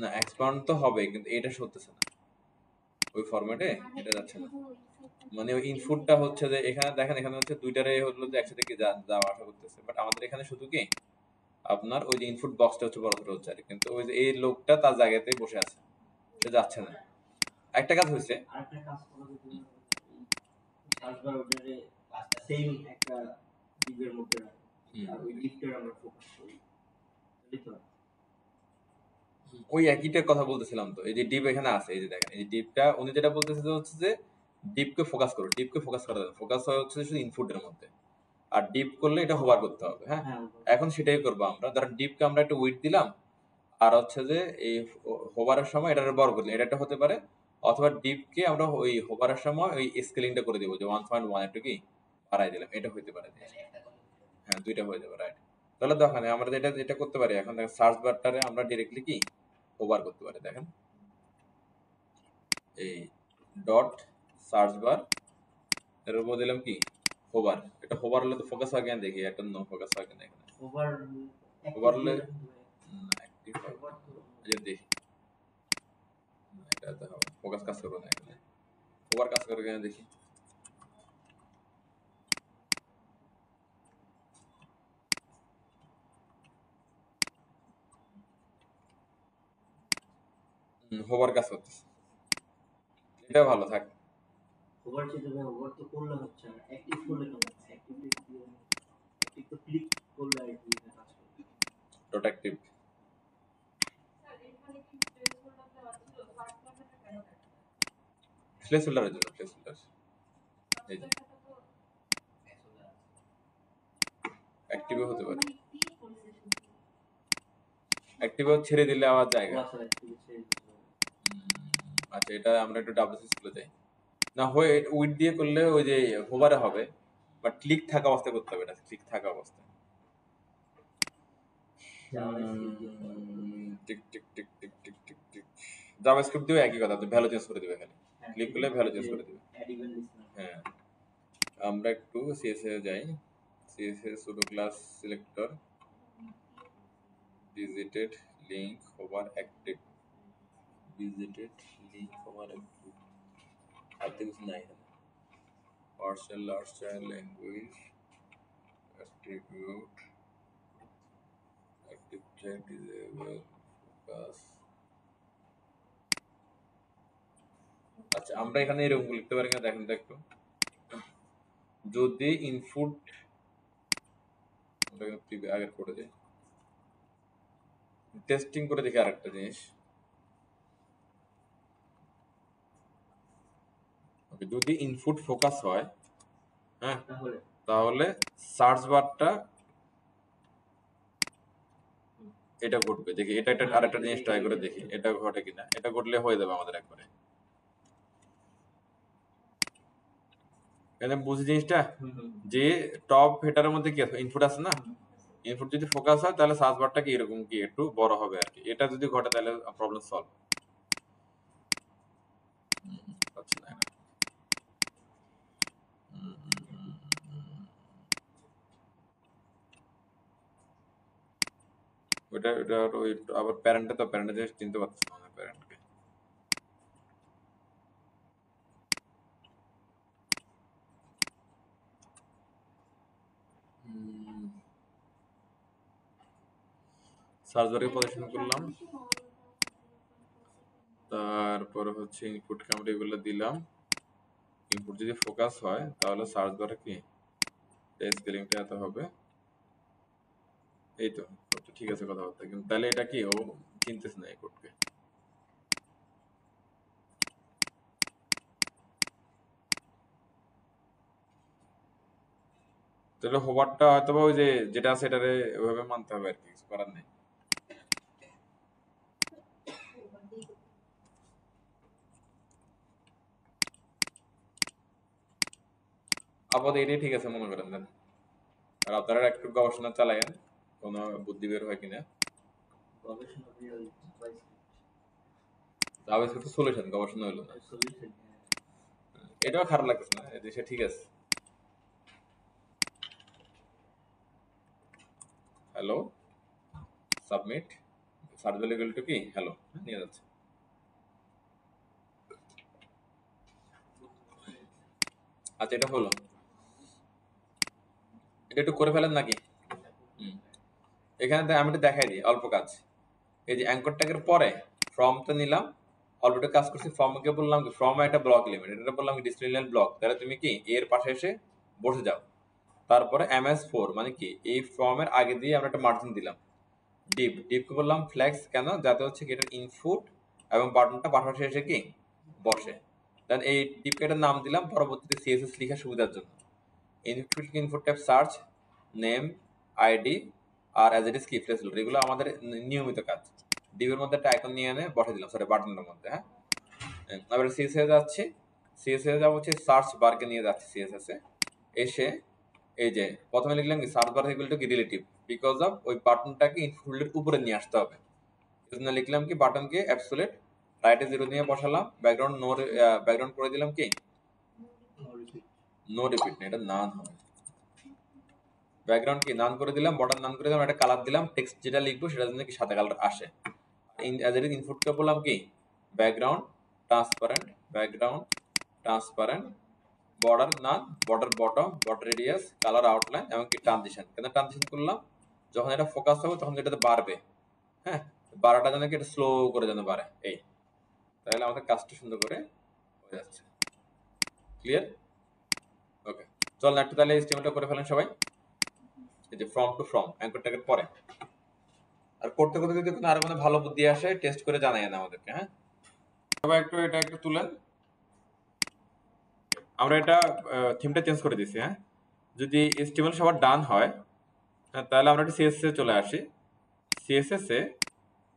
না এক্সপান্ড তো হবে কিন্তু এটা সরতেছে না ওই ফরম্যাটে, এটা যাচ্ছে না। মানে ওই ইনপুটটা হচ্ছে যে এখানে দেখেন, এখানে হচ্ছে দুইটারে হলো যে একসাথে কি যাওয়া আসা করতেছে, বাট আমাদের এখানে শুধু কি আপনার ওই যে ইনপুট বক্সটা হচ্ছে বড় ছোট হচ্ছে আর কি, কিন্তু ওই যে এই লোকটা তার জায়গাতেই বসে আছে, সে যাচ্ছে না। একটা কাজ হয়েছে, ওই একইটার কথা বলতেছিলাম তো, এই যে ডিপ এখানে আছে, এই যে দেখেন এই যে ডিপটা উনি যেটা বলতেছে যে হচ্ছে যে ডিপকে ফোকাস করো, ডিপকে ফোকাস করা যাবে, ফোকাস হচ্ছে শুধু ইনপুটের মধ্যে, আর ডিপ করলে এটা হোভার করতে হবে, হ্যাঁ এখন সেটাই করবো আমরা। ধরেন ডিপকে আমরা একটু উইড দিলাম, আর হচ্ছে যে এই হোভারের সময় এটা বড় করে দিলাম, এটা একটা হতে পারে, অথবা ডিপকে আমরা ওই হোভারের সময় ওই স্কেলিংটা করে দিব যে 1.1 একটু কি বাড়াই দিলাম, এটা হইতে পারে। হ্যাঁ দুইটা হয়ে যাবে, রাইট। তাহলে দেখেন আমরা এটা যেটা করতে পারি এখন, দেখেন সার্চ বারটারে আমরা ডিরেক্টলি কি হোভার করতে পারি, দেখেন এই ডট সার্চ বার এর উপর দিলাম কি হোভার, এটা হোভার হলে তো ফোকাস হয় কেন দেখি, একটা নো ফোকাস হয় কেন এখানে, হোভার হলে অ্যাক্টিভ হয়, এই যে দেখি এটাতে হবে ফোকাস কাজ করবে না এখানে, হোভার কাজ করবে কেন দেখি। হোভার কাজ করতেছে, এটা ভালো থাক। হোভার চেয়ে ভাই হোভার তো করলে হচ্ছে না, অ্যাক্টিভ করলে কেন? অ্যাক্টিভ তো ক্লিক করলে আর কি কাজ করবে। ডট অ্যাক্টিভ প্লেস হোল্ডারের জন্য, প্লেস হোল্ডার এই যে অ্যাক্টিভও হতে পারে, অ্যাক্টিভও ছেড়ে দিলে আবার জায়গা। আচ্ছা এটা আমরা একটু ডাব্লিউসি স্কুলে যাই না, হয়ে উইথ দিয়ে করলে ওই যে হোভারে হবে, বাট ক্লিক থাকা অবস্থায় করতে হবে, এটা ক্লিক থাকা অবস্থায়। Tick tick tick tick tick tick tick JavaScript দিয়েও একই কথা, ভ্যালু চেঞ্জ করে দিবে, খালি ক্লিক করলে ভ্যালু চেঞ্জ করে দিবে। হ্যাঁ আমরা একটু সিএসএস যাই, CSS pseudo class selector visited link over active, visited link over active, আর তো কিছু নাই এখানে। partial large child language attribute active check disable focus। আচ্ছা আমরা এখানে এরকম লিখতে পারি না, দেখেন তো একটু, যদি ইনপুট আগের করে দেয় টেস্টিং করে দেখি আরেকটা জিনিস, যদি ইনপুট ফোকাস হয়, হ্যাঁ তাহলে সার্চ বারটা এটা ঘটবে, দেখি এটা একটা আরেকটা জিনিস ট্রাই করে দেখি এটা ঘটে কিনা, এটা ঘটলে হয়ে যাবে আমাদের একবারে। এখানে বুঝি জিনিসটা, যে টপ হেটারের মধ্যে কি আছে, ইনপুট আছে না, ইনপুট যদি ফোকাস হয় তাহলে সার্চ বারটা কি এরকম কি একটু বড় হবে আর কি, এটা যদি ঘটে তাহলে প্রবলেম সলভ। আচ্ছা না ওটা ওটা ওই আবার প্যারেন্টটা, তো প্যারেন্টের জিনিস চিনতে পারতেছি না প্যারেন্টকে। সার্চ বারে পজিশন করলাম, তারপরে হচ্ছে ইনপুট আমরা এগুলো দিলাম, ইনপুট যদি ফোকাস হয় তাহলে সার্চ বারে কি স্পেলিংটা এত হবে, এই তো ঠিক আছে কথাবার্তা, কিন্তু তাহলে এটা কি ও চিনতেছে না এই কোডকে। তাহলে হোভারটা হয়তো ওই যে যেটা আছে এটারে ওইভাবে মানতে হবে আর কি, কিছু করার নেই। আপাতত এটাই ঠিক আছে মনে করেন দেন, আর আপনারা একটু গবেষণা চালায়েন কোনো বুদ্ধি বের হয় কিনা। জাভাস্ক্রিপ্ট সলিউশন গবেষণা হলো না, এটাও খারাপ লাগতেছে না, এই দেশে ঠিক আছে। Hello submit search value equal to কি হ্যালো নিয়ে যাচ্ছে। আচ্ছা এটা হলো, এটা একটু করে ফেলেন নাকি। এখানে আমি একটু দেখাই দিই অল্প কাজ, এই যে অ্যাঙ্কর ট্যাগের পরে ফর্মটা নিলাম, অল্প একটু কাজ করছি, ফর্মকে বললাম কি ফর্ম একটা ব্লক এলিমেন্ট, এটা বললাম কি ডিসপ্লে ব্লক, তাহলে তুমি কি এর পাশে এসে বসে যাও। তারপরে ms4 মানে কি এই ফর্মের আগে দিয়ে আমরা একটা মার্জিন দিলাম, ডিপকে বললাম ফ্লেক্স, কেন যাতে হচ্ছে কি এটার ইনপুট এবং বাটনটা পাশাপাশি এসে কি বসে, দেন এই ডিপকে একটা নাম দিলাম পরবর্তীতে সিএসএস লেখার সুবিধার জন্য। Input tab search name ID আর অ্যাজ ইট ইজ কি প্লেসহোল্ডার, এগুলো আমাদের নিয়মিত কাজ। ডিপের মধ্যে একটা আইকন নিয়ে এনে বসে দিলাম, সরি বাটনের মধ্যে। হ্যাঁ এবার সিএসএস যাচ্ছি, সিএসএস যাব হচ্ছে সার্চ বারকে নিয়ে যাচ্ছি, সিএসএস এসে এই যে প্রথমে লিখলাম কি সার্চ বার ইকুয়াল টু কি রিলেটিভ, বিকজ অফ ওই বাটনটাকে ইনফিল্ডের উপরে নিয়ে আসতে হবে, এজন্য লিখলাম কি বাটনকে অ্যাবসোলিউট রাইটে 0 দিয়ে বসালাম, ব্যাকগ্রাউন্ড নো, ব্যাকগ্রাউন্ড করে দিলাম কি নো রিপিট, না এটা নান হবে, ব্যাকগ্রাউন্ড কি নান করে দিলাম, বর্ডার নান করে দিলাম, একটা কালার দিলাম, টেক্সট যেটা লিখবো সেটা যেন কি সাদা কালার আসে। অ্যাজ ইট ইজ ইনপুটকে বললাম কি background transparent, background transparent, border none, border bottom, border radius, colour outline এবং কি ট্রানজিশন। কেন ট্রানজিশন করলাম, যখন এটা ফোকাস হবে তখন এটাতে বাড়বে, হ্যাঁ বাড়াটা যেন কি এটা স্লো করে যেন বাড়ে, এই তাহলে আমাদের কাজটা সুন্দর করে হয়ে যাচ্ছে। ক্লিয়ার? ওকে, চল না একটু তাহলে HTML-টা করে ফেলেন সবাই। এই যে ফ্রম টু ফ্রম অ্যাঙ্কর ট্যাগের পরে। আর করতে করতে যদি কোনো আরো কোনো ভালো বুদ্ধি আসে টেস্ট করে জানাই না আমাদেরকে, হ্যাঁ? সবাই একটু এটা একটু তুলেন। আমরা এটা থিমটা চেঞ্জ করে দিছি, হ্যাঁ? যদি HTML সবার ডান হয়, হ্যাঁ, তাহলে আমরা একটু CSS এ চলে আসি। CSS এ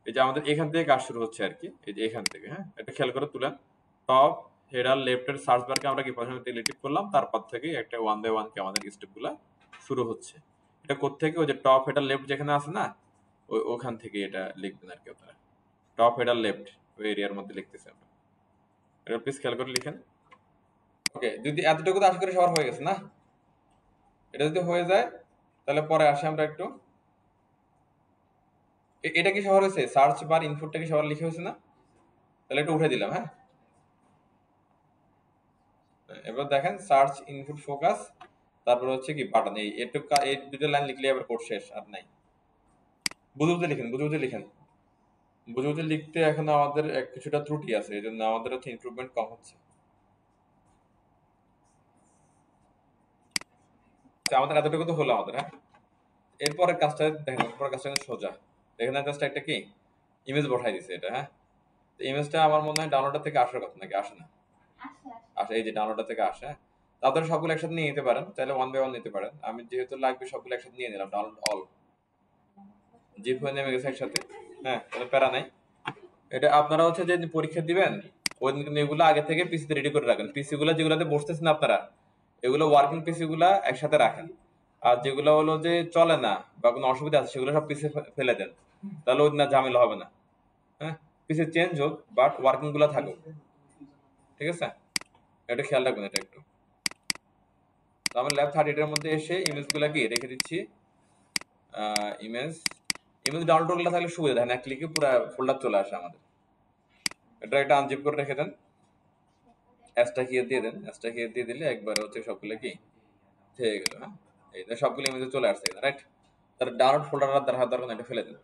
এই যে আমাদের এখান থেকে কাজ শুরু হচ্ছে আর কি, এই যে এখান থেকে, হ্যাঁ? এটা খেয়াল করে তুলেন। টপ হেডার লেফটের সার্চ বারকে আমরা কি প্রথমে ডিলিট করলাম, তারপর থেকে একটা ওয়ান বাই ওয়ান কে আমাদের স্টেপগুলো শুরু হচ্ছে। এটা কোত্থেকে? ওই যে টপ হেডার লেফট যেখানে আছে না, ওখান থেকে এটা লিখবেন আর কি আপনারা। টপ হেডার লেফট ওই এরিয়ার মধ্যে লিখতেছি আমরা। এটা প্লিজ খেয়াল করে লিখেন। ওকে, যদি এতটুকু তো আশা করি সবার হয়ে গেছে না? এটা যদি হয়ে যায় তাহলে পরে আসি আমরা একটু। এটা কি সবার হয়েছে? সার্চ বার ইনপুটটা কি সবার লিখে হয়েছে না? তাহলে একটু উঠে দিলাম, হ্যাঁ? এবার দেখেন সার্চ ইনপুট ফোকাস, তারপর হচ্ছে কি বাটন, এই দুটো লাইন লিখলে আবার কোড শেষ, আর নাই। বুঝে বুঝে লিখেন, বুঝে বুঝে লিখেন। বুঝে বুঝে লিখতে এখন আমাদের কিছুটা ত্রুটি আছে, এই জন্য আমাদের হচ্ছে ইমপ্রুভমেন্ট কম হচ্ছে। আমাদের এতটুকু তো হলো আমাদের, হ্যাঁ? এরপরের কাজটা দেখেন, এরপরের কাজটা কিন্তু সোজা। এখানে জাস্ট একটা কি ইমেজ বসাই দিছে এটা, হ্যাঁ? ইমেজটা আমার মনে হয় ডাউনলোডার থেকে আসার কথা, নাকি আসে না? আসে, এই যে ডাউনলোডার থেকে আসে, হ্যাঁ? তাদের সবগুলো একসাথে নিয়ে নিতে পারেন, চাইলে ওয়ান বাই ওয়ান নিতে পারেন। আমি যেহেতু লাগবে সবগুলো একসাথে নিয়ে নিলাম, ডাউনলোড অল জিপ হয়ে নেমে গেছে একসাথে, হ্যাঁ? তাহলে প্যারা নাই। এটা আপনারা হচ্ছে যেদিন পরীক্ষা দিবেন ওই দিন কিন্তু এগুলো আগে থেকে পিসিতে রেডি করে রাখেন। পিসি গুলো যেগুলোতে বসতেছেন আপনারা, এগুলো ওয়ার্কিং পিসি গুলা একসাথে রাখেন। আর যেগুলো হলো যে চলে না বা কোনো অসুবিধা আছে সেগুলো সব পিসি ফেলে দেন, তাহলে ওই দিন আর ঝামেলা হবে না, হ্যাঁ? পিসি চেঞ্জ হোক বাট ওয়ার্কিং গুলা থাকুক, ঠিক আছে? এটা খেয়াল রাখবেন এটা একটু। তো আমরা ল্যাব 38 এর মধ্যে এসে ইমেজ গুলা কি রেখে দিচ্ছি। ইমেজ ইমেজ ডাউনলোড করলে থাকলে সুবিধা, দেখেন এক ক্লিকে পুরো ফোল্ডার চলে আসে আমাদের। এটা একটা আনজিপ করে রেখে দেন, অ্যাসটা কি দিয়ে দেন, অ্যাসটা কি দিয়ে দিলে একবার হচ্ছে সবগুলো কি থেকে গেল, হ্যাঁ? এই যে সবগুলো ইমেজে চলে আসছে, রাইট? তার ডাউনলোড ফোল্ডার দরকার এটা ফেলে দেন।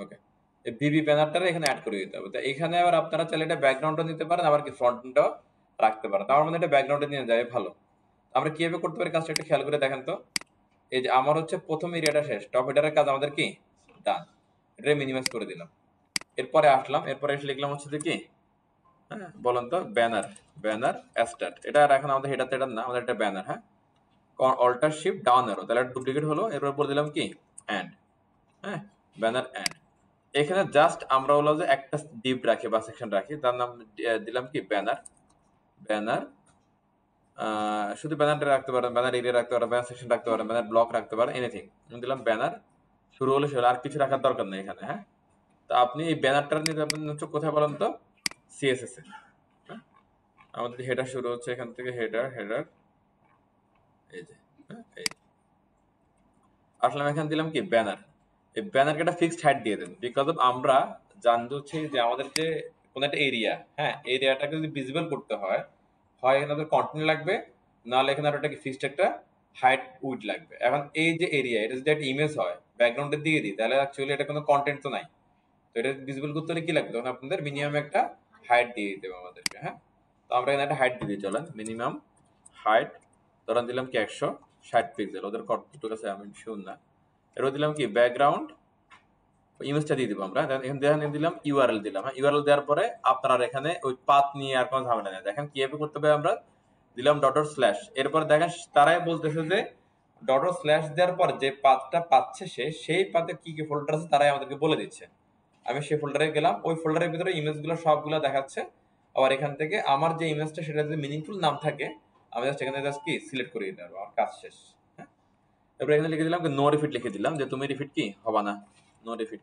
ওকে, এই বিবি ব্যানারটা এখানে অ্যাড করে দিতে হবে। তো এখানে আবার আপনারা চাইলে এটা ব্যাকগ্রাউন্ডও নিতে পারেন, আবার কি ফ্রন্টটাও রাখতে পারেন। আমার মনে এটা ব্যাকগ্রাউন্ডে নিয়ে যায় ভালো। আমরা কিভাবে করতে পারি কাজটা একটু খেয়াল করে দেখেন তো। এই যে আমার হচ্ছে প্রথম এরিয়াটা শেষ, টপ হেডারের কাজ আমাদের কি ডান, এটা মিনিমাইজ করে দিলাম। এরপরে আসলাম, এরপরে এসে লিখলাম হচ্ছে যে কি, হ্যাঁ বলেন তো, ব্যানার, ব্যানার স্টার্ট। এটা আর এখন আমাদের হেডার টেডার না, আমাদের একটা ব্যানার, হ্যাঁ? অল্টার শিফট ডাউন অ্যারো, তাহলে ডুপ্লিকেট হলো। এরপর বলে দিলাম কি এন্ড, হ্যাঁ, ব্যানার এন্ড। এখানে জাস্ট আমরা হলো যে একটা ডিপ রাখি বা সেকশন রাখি, তার নাম দিলাম কি ব্যানার। ব্যানার শুধু ব্যানারটা রাখতে পারেন, ব্যানার এরিয়া রাখতে পারেন, ব্যানার সেকশন রাখতে পারেন, ব্যানার ব্লক রাখতে পারেন, এনিথিং। আমি দিলাম ব্যানার, শুরু হলে শুরু, আর কিছু রাখার দরকার নেই এখানে, হ্যাঁ? তো আপনি এই ব্যানারটা নিতে হচ্ছে কোথায় বলেন তো, সিএসএস এ, হ্যাঁ? আমাদের হেডার শুরু হচ্ছে এখান থেকে, হেডার হেডার এই যে, হ্যাঁ? এই আসলাম, এখানে দিলাম কি ব্যানার। এই ব্যানারকে একটা ফিক্সড হাইট দিয়ে দেন, বিকজ অফ আমরা জানতে হচ্ছে যে আমাদের যে কোন একটা এরিয়া, হ্যাঁ, এরিয়াটাকে যদি ভিজিবল করতে হয়, হয় এখানে আমাদের কন্টিনিউ লাগবে, নাহলে এখানে আর একটা কি ফিক্সড একটা হাইট উইড লাগবে। এখন এই যে এরিয়া, এটা যদি একটা ইমেজ হয় ব্যাকগ্রাউন্ডে দিয়ে দিই, তাহলে অ্যাকচুয়ালি এটা কোনো কন্টেন্ট তো নাই। তো এটা ভিজিবল করতে হলে কি লাগবে, তখন আপনাদের মিনিমাম একটা হাইট দিয়ে দিতে হবে আমাদেরকে, হ্যাঁ? তো আমরা এখানে একটা হাইট দিয়ে দিই, চলেন মিনিমাম হাইট ধরেন দিলাম কি 160 পিক্সেল, ওদের কতটুকু আছে আমি শিওর না। এরপর দিলাম কি ব্যাকগ্রাউন্ড ইমেজটা দিয়ে দিব আমরা, এখানে দিলাম ইউআরএল দিলাম, হ্যাঁ? ইউআরএল দেওয়ার পরে আপনার এখানে ওই পাথ নিয়ে আর কোনো ঝামেলা নেই। দেখেন কিভাবে করতে হবে, আমরা দিলাম ডট স্ল্যাশ, এরপর দেখেন তারাই বলতেছে যে ডট স্ল্যাশ দেওয়ার পর যে পাথটা পাচ্ছে সেই পাথে কি কি ফোল্ডার আছে তারাই আমাদেরকে বলে দিচ্ছে। আমি সেই ফোল্ডারে গেলাম, ওই ফোল্ডারের ভিতরে ইমেজগুলো সবগুলো দেখাচ্ছে। আবার এখান থেকে আমার যে ইমেজটা সেটা যদি মিনিংফুল নাম থাকে, আমি জাস্ট এখানে জাস্ট কি সিলেক্ট করে দিতে পারবো, আমার কাজ শেষ, হ্যাঁ? এরপর এখানে লিখে দিলাম নো রিপিট, লিখে দিলাম যে তুমি রিপিট কি হবা না, নো রিপিট।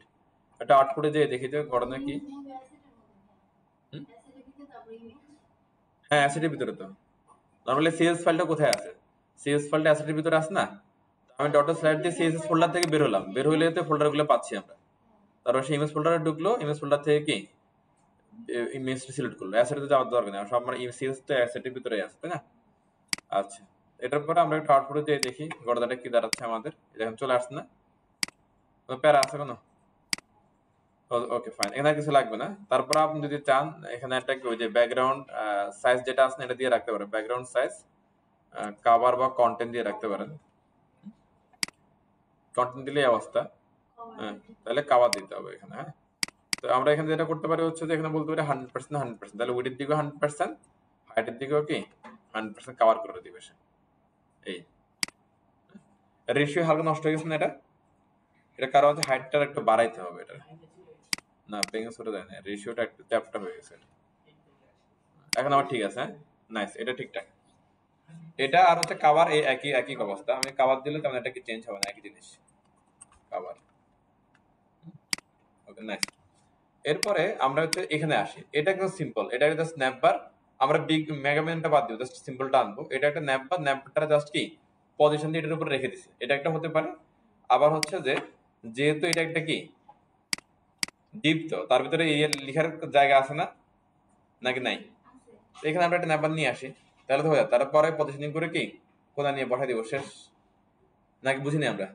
এটা আউটপুটে যেয়ে দেখি যে ঘটনা কি। হুম? হ্যাঁ, অ্যাসেটের ভিতরে তো নরমালি সিএস ফাইলটা কোথায় আছে, সিএস ফাইলটা অ্যাসেটের ভিতরে আছে না? আমি ডট স্ল্যাশ দিয়ে সিএসএস ফোল্ডার থেকে বের হলাম, বের হইলে তো ফোল্ডারগুলো পাচ্ছি আমরা। তারপর সেই ইমেজ ফোল্ডারে ঢুকলো, ইমেজ ফোল্ডার থেকে কি ইমেজটা সিলেক্ট করলো, অ্যাসেটে তো যাওয়ার দরকার নেই, সব আমার সিএস তো অ্যাসেটের ভিতরে আছে, তাই না? আচ্ছা, এটার পরে আমরা একটু আউটপুটে দিয়ে দেখি গড়দাটা কি দাঁড়াচ্ছে আমাদের। এটা এখন চলে আসছে না, প্যারা আছে কোনো? ওকে ফাইন, এখানে আর কিছু লাগবে না। তারপর আপনি যদি চান এখানে একটা ওই যে ব্যাকগ্রাউন্ড সাইজ যেটা আছে না, এটা দিয়ে রাখতে পারেন, ব্যাকগ্রাউন্ড সাইজ কভার বা কন্টেন্ট দিয়ে রাখতে পারেন। কন্টেন্ট দিলে এই অবস্থা, হ্যাঁ, তাহলে কভার দিতে হবে এখানে। হ্যাঁ, তো আমরা এখানে যেটা করতে পারি হচ্ছে যে এখানে বলতে পারি 100% 100%, তাহলে উইডের দিকেও 100%, হাইটের দিকেও কি 100% কভার করে দিবে সে। এই রেশিও হালকা নষ্ট হয়ে গেছে না এটা, এটা কারণ হচ্ছে হাইটটা একটু বাড়াইতে হবে এটা। না ভেঙে ছোট যায় না, রেশিওটা একটু চ্যাপটা হয়ে গেছে। এখন আমার ঠিক আছে, হ্যাঁ নাইস, এটা ঠিকঠাক। এটা আর হচ্ছে কাভার, এই একই একই অবস্থা, আমি কাভার দিলে তেমন এটা কি চেঞ্জ হবে না, একই জিনিস কাভার। Okay nice. এরপরে আমরা হচ্ছে এখানে আসি, এটা একদম সিম্পল, এটা একটা স্ন্যাপ বার। আমরা বিগ মেগাম্যানটা বাদ দিব, জাস্ট সিম্পলটা আনবো। এটা একটা ন্যাপ বার, ন্যাপটা জাস্ট কি পজিশন দিয়ে এটার উপর রেখে দিছি, এটা একটা হতে পারে। আবার হচ্ছে যে যেহেতু এটা একটা কি ডিপ, তো তার ভিতরে এই লেখার জায়গা আছে না, নাকি নাই? তো এখানে আমরা একটা ন্যাপ বার নিয়ে আসি, তাহলে তো হয়ে যাবে। তারপরে পজিশনিং করে কি কোথায় নিয়ে বসাই দিব, শেষ। নাকি বুঝিনি আমরা?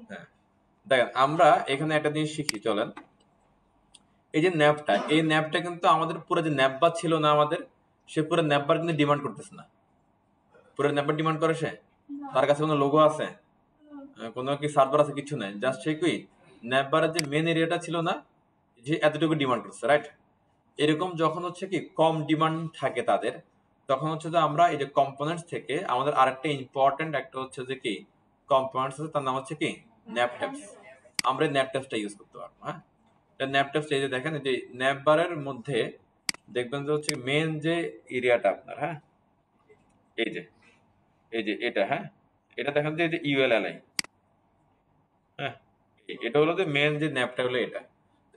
হ্যাঁ, দেখেন আমরা এখানে একটা জিনিস শিখি, চলেন। এই যে ন্যাপটা, এই ন্যাপটা কিন্তু আমাদের পুরো যে ন্যাপ বার ছিল না আমাদের, সে পুরো ন্যাপ বার কিন্তু ডিমান্ড করতেছে না। পুরো ন্যাপ বার ডিমান্ড করে সে? তার কাছে কোনো লোগো আছে, কোনো কি সার্ভার আছে? কিছু নাই, জাস্ট সে কি ন্যাপ বারের যে মেন এরিয়াটা ছিল না, যে এতটুকু ডিমান্ড করছে, রাইট? এরকম যখন হচ্ছে কি কম ডিমান্ড থাকে তাদের, তখন হচ্ছে যে আমরা এই যে কম্পোনেন্টস থেকে আমাদের আরেকটা ইম্পর্টেন্ট একটা হচ্ছে যে কি কম্পোনেন্টস আছে, তার নাম হচ্ছে কি ন্যাপ ট্যাবস। আমরা ন্যাপ ট্যাবসটা ইউজ করতে পারবো। হ্যাঁ, ন্যাপ ট্যাবস এই যে দেখেন, এই যে ন্যাপ বারের মধ্যে দেখবেন যে হচ্ছে মেন যে এরিয়াটা আপনার, হ্যাঁ এই যে এই যে এটা, হ্যাঁ এটা দেখেন যে এই যে ইউএলএলআই, হ্যাঁ এটা হলো যে মেন যে ন্যাপটা হলো এটা।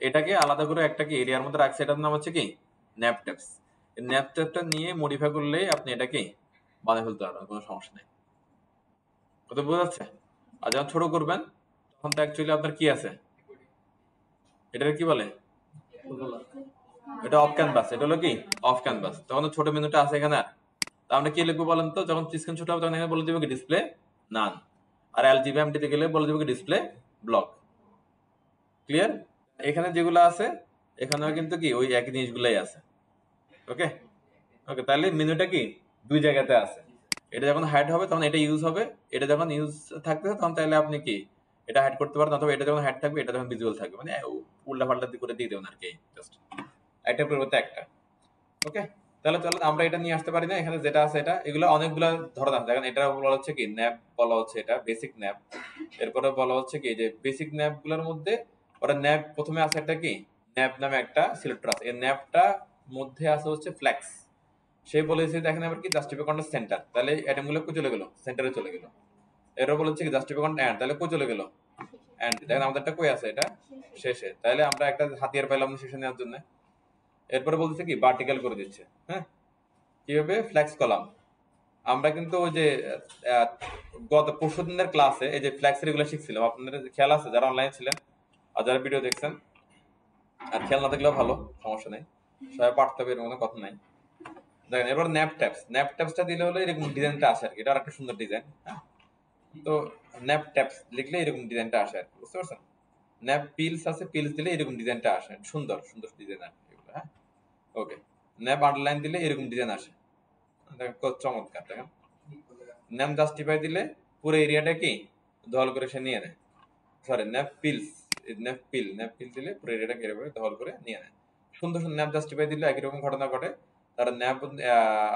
এটাকে আলাদা করে একটা কি এরিয়ার মধ্যে রাখছে, এটার নাম হচ্ছে কি ন্যাপ ট্যাবস। ন্যাপ ট্যাবটা নিয়ে মডিফাই করলে আপনি এটাকে বানিয়ে ফেলতে পারবেন, কোনো সমস্যা নেই। কথা বোঝা যাচ্ছে? আর যখন ছোট করবেন তখন তো অ্যাকচুয়ালি আপনার কি আছে, এটাকে কি বলে, এটা অফ ক্যানভাস, এটা হলো কি অফ ক্যানভাস। তখন তো ছোট মেনুটা আছে এখানে। তা আমরা কি লিখবো বলেন তো, যখন স্ক্রিন ছোট হবে তখন এখানে বলে দিব কি ডিসপ্লে নান, আর এলজিবিএম দিতে গেলে বলে দিব কি ডিসপ্লে ব্লক। ক্লিয়ার? এখানে যেগুলো আছে এখানেও কিন্তু কি ওই একই জিনিসগুলাই আছে। ওকে ওকে, তাহলে মেনুটা কি দুই জায়গাতে আছে। এটা যখন হাইড হবে তখন এটা ইউজ হবে, এটা যখন ইউজ থাকবে তখন তাহলে আপনি কি এটা হাইড করতে পারেন, অথবা এটা যখন হাইড থাকবে এটা যখন ভিজুয়াল থাকবে, মানে উল্টা পাল্টা করে দিয়ে দেবেন আর কি, জাস্ট একটা পরিবর্তে একটা। ওকে, তাহলে চলো আমরা এটা নিয়ে আসতে পারি না, এখানে যেটা আছে এটা, এগুলো অনেকগুলো ধরনের আছে। দেখেন এটা বলা হচ্ছে কি ন্যাপ, বলা হচ্ছে এটা বেসিক ন্যাপ। এরপরে বলা হচ্ছে কি যে বেসিক ন্যাপ গুলোর মধ্যে ওরা ন্যাপ প্রথমে আছে একটা কি ন্যাপ নামে একটা সিলেক্টর আছে, এই ন্যাপটা মধ্যে আছে হচ্ছে ফ্ল্যাক্স। সে বলেছে দেখেন আবার কি জাস্টিফাই কন্টেন্ট সেন্টার, তাহলে অ্যাটম গুলো কই চলে গেল, সেন্টারে চলে গেল। এরও বলেছে কি জাস্টিফাই কন্টেন্ট এন্ড, তাহলে কই চলে গেল, এন্ড। দেখেন আমাদেরটা কই আছে, এটা শেষে, তাহলে আমরা একটা হাতিয়ার পাইলাম না শেষে নেওয়ার জন্য। এরপরে বলতেছে কি ভার্টিক্যাল করে দিচ্ছে, হ্যাঁ কিভাবে, ফ্ল্যাক্স কলাম। আমরা কিন্তু ওই যে আহ, গত পরশু দিনের ক্লাসে এই যে ফ্ল্যাক্স এগুলো শিখছিলাম, আপনাদের খেয়াল আছে যারা অনলাইনে ছিলেন আর যারা ভিডিও দেখছেন? আর খেয়াল না থাকলেও ভালো, সমস্যা নেই, সবাই পারতে হবে এর কোনো কথা নাই। দেখেন এবার ন্যাপ ট্যাপস, ন্যাপ ট্যাপসটা দিলে হলে এরকম ডিজাইনটা আসে আর কি, এটা একটা সুন্দর ডিজাইন। হ্যাঁ, তো ন্যাপ ট্যাপস লিখলে এরকম ডিজাইনটা আসে আর কি, বুঝতে পারছেন? ন্যাপ পিলস আছে, পিলস দিলে এরকম ডিজাইনটা আসে, সুন্দর সুন্দর ডিজাইন আর কি এগুলো। হ্যাঁ ওকে, ন্যাপ আন্ডারলাইন দিলে এরকম ডিজাইন আসে, দেখেন কত চমৎকার। দেখেন ন্যাপ জাস্টিফাই দিলে পুরো এরিয়াটা কি দখল করে সে নিয়ে নেয়। সরি ন্যাপ পিলস, ন্যাপ পিল, ন্যাপ পিল দিলে পুরো এরিয়াটা ঘিরে করে দখল করে নিয়ে নেয়। সুন্দর সুন্দর ন্যাপ জাস্টিফাই দিলে একই রকম ঘটনা ঘটে। তার ন্যাপ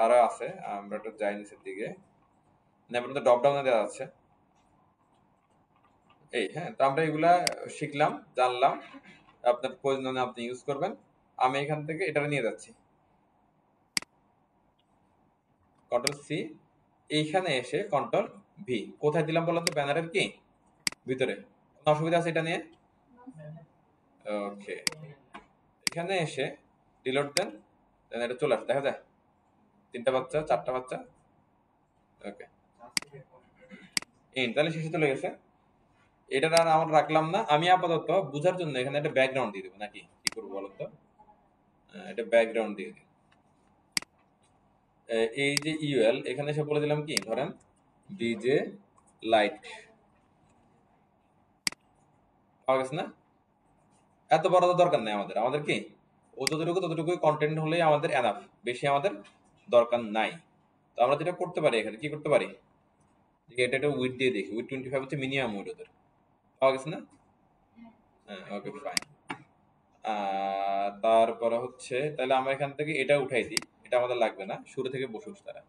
আরো আছে, আমরা একটু যাই নিচের দিকে, ন্যাপের মধ্যে ড্রপ ডাউনে দেওয়া আছে এই। হ্যাঁ, তো আমরা এগুলা শিখলাম, জানলাম, আপনার প্রয়োজনে আপনি ইউজ করবেন। আমি এখান থেকে এটা নিয়ে যাচ্ছি কন্ট্রোল সি, এইখানে এসে কন্ট্রোল ভি, কোথায় দিলাম বললাম তো, ব্যানারের কি ভিতরে। কোনো অসুবিধা আছে এটা নিয়ে? ওকে, এখানে এসে রিলোড দেন, দেন এটা চলে আসে, দেখা যায় তিনটা বাচ্চা চারটা বাচ্চা। ওকে ইন, তাহলে শেষে চলে গেছে। এটা আর আমার রাখলাম না, আমি আপাতত বুঝার জন্য এখানে একটা ব্যাকগ্রাউন্ড দিয়ে দেবো, নাকি কি করবো বলো তো? এটা ব্যাকগ্রাউন্ড দিয়ে দিই। এই যে ইউএল এখানে এসে বলে দিলাম কি, ধরেন ডিজে লাইট, পাওয়া গেছে না? এত বড় তো দরকার নেই আমাদের, আমাদের কি ও যতটুকু ততটুকুই কন্টেন্ট হলেই আমাদের এনাফ, বেশি আমাদের দরকার নাই। তো আমরা যেটা করতে পারি এখানে কি করতে পারি, এটা একটা উইথ দিয়ে দেখি, উইথ 25 হচ্ছে মিনিমাম উইথ ওদের, পাওয়া গেছে না? হ্যাঁ, ওকে ফাইন। তারপরে হচ্ছে তাহলে আমরা এখান থেকে এটা উঠাই দিই, এটা আমাদের লাগবে না, শুরু থেকে বসুক তারা।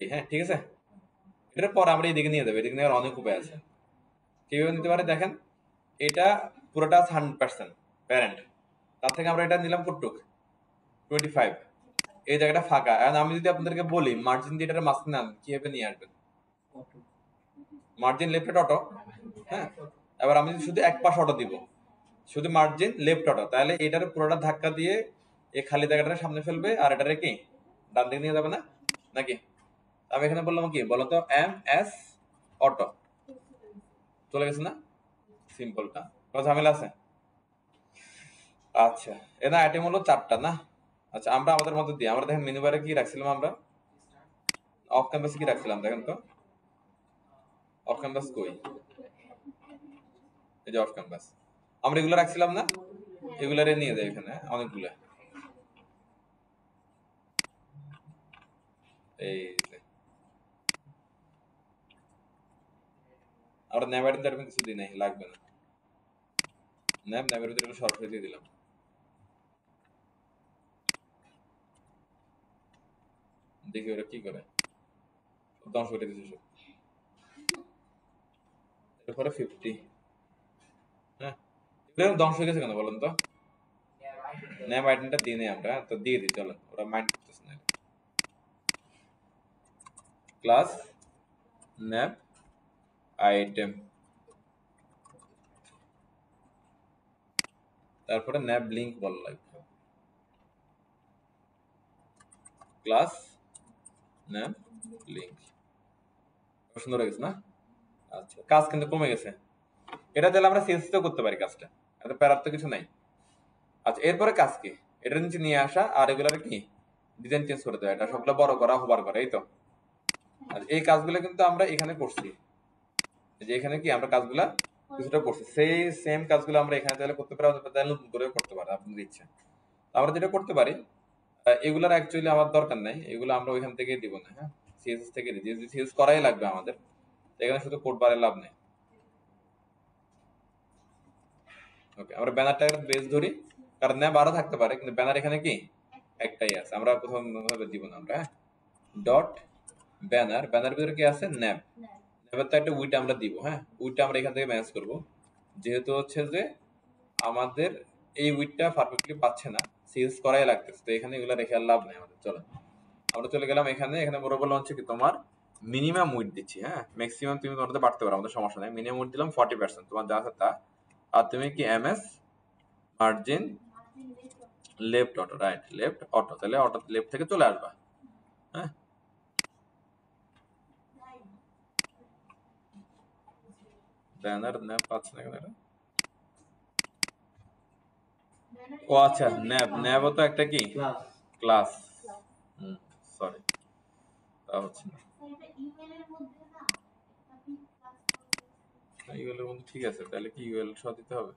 এই হ্যাঁ ঠিক আছে, এটার পর আমরা এদিকে নিয়ে যাবো, এদিকে নেওয়ার অনেক উপায় আছে। কিভাবে নিতে পারে দেখেন, এটা পুরোটা 100% প্যারেন্ট, তার থেকে আমরা এটা নিলাম কতটুক 25, এই জায়গাটা ফাঁকা। এখন আমি যদি আপনাদেরকে বলি মার্জিন দিয়ে এটার মাঝখানে আন, কিভাবে নিয়ে আসবেন? মার্জিন লেফট অটো, হ্যাঁ। এবার আমি যদি শুধু এক পাশ অটো দিব, শুধু মার্জিন লেফট অটো, তাহলে এটার পুরোটা ধাক্কা দিয়ে এই খালি জায়গাটার সামনে ফেলবে, আর এটারে কি ডান দিকে নিয়ে যাবে না নাকি? আমি এখানে বললাম কি বলতো, এম এস অটো, চলে গেছে না? সিম্পলটা, কোনো ঝামেলা আছে? আচ্ছা, এটা আইটেম হলো 4টা না? আচ্ছা, আমরা আমাদের মধ্যে দিই, আমরা দেখেন মেনু বারে কি রাখছিলাম, আমরা অফ ক্যাম্পাসে কি রাখছিলাম দেখেন তো, অফ ক্যাম্পাস কই, এই যে অফ ক্যাম্পাস, আমরা এগুলো রাখছিলাম না? এগুলারে নিয়ে যাই এখানে অনেকগুলা, এই যে আমরা নেভার এরকম কিছু দিই নাই, লাগবে না। নেভার ভিতরে সরাসরি দিয়ে দিলাম। দেখি ওরা কি করে, ধ্বংস করে দিচ্ছে সব। এরপরে 50, হ্যাঁ এগুলো ধ্বংস হয়ে গেছে কেন বলেন তো? নেম আইটেমটা দিয়ে নেই আমরা, তো দিয়ে দিই চলো, ওরা মাইন্ড করতেছে না। ক্লাস নেম আইটেম, তারপরে ন্যাব লিঙ্ক বলা লাগবে, ক্লাস ন্যাব লিঙ্ক। সুন্দর হয়ে গেছে না? আচ্ছা, কাজ কিন্তু কমে গেছে, এটা তাহলে আমরা সিএসএস তো করতে পারি কাজটা, এত প্যারার তো কিছু নাই। আচ্ছা, এরপরে কাজ কি, এটার নিচে নিয়ে আসা আর এগুলার কি ডিজাইন চেঞ্জ করে দেওয়া, এটা সবগুলো বড় করা হোভার করা, এই তো। আর এই কাজগুলো কিন্তু আমরা এখানে করছি, যে এখানে কি আমরা কাজগুলা কিছুটা করছি, সেই সেম কাজগুলো আমরা এখানে তাহলে করতে পারি, তাহলে নতুন করে করতে পারি আপনাদের ইচ্ছা। আমরা যেটা করতে পারি, এগুলার অ্যাকচুয়ালি আমার দরকার নাই, এগুলো আমরা ওইখান থেকে দিব না, হ্যাঁ সিএসএস থেকে দিই, যদি সিএসএস করাই লাগবে আমাদের, এখানে শুধু কোড বারে লাভ নেই। ওকে, আমরা ব্যানারটা বেস ধরি, কারণ ন্যাব আরো থাকতে পারে, কিন্তু ব্যানার এখানে কি একটাই আছে, আমরা প্রথম ভাবে দিব না আমরা, হ্যাঁ ডট ব্যানার, ব্যানার ভিতরে কি আছে ন্যাব, ন্যাবের তো একটা উইট আমরা দিব, হ্যাঁ উইটটা আমরা এখান থেকে ম্যানেজ করব, যেহেতু হচ্ছে যে আমাদের এই উইটটা পারফেক্টলি পাচ্ছে না, সিএস করাই লাগতেছে, তো এখানে এগুলো রেখে আর লাভ নেই আমাদের। চলো আমরা চলে গেলাম এখানে, এখানে বড় বলা হচ্ছে কি তোমার মিনিমাম উইট দিচ্ছি, হ্যাঁ ম্যাক্সিমাম তুমি তোমার বাড়তে পারো, আমাদের সমস্যা নেই, মিনিমাম উইট দিলাম 40% তোমার যা আছে তা। আর তুমি কি MS margin left auto, right left auto, তাহলে অটো লেফট থেকে চলে আসবা, হ্যাঁ ব্যানার ন্যাব পাচ্ছে না কেন এটা? ও আচ্ছা, ন্যাব ন্যাবও তো একটা কি ক্লাস, সরি তা হচ্ছে না, ইউএল এর মধ্যে ঠিক আছে, তাহলে কি ইউএল সহ দিতে হবে?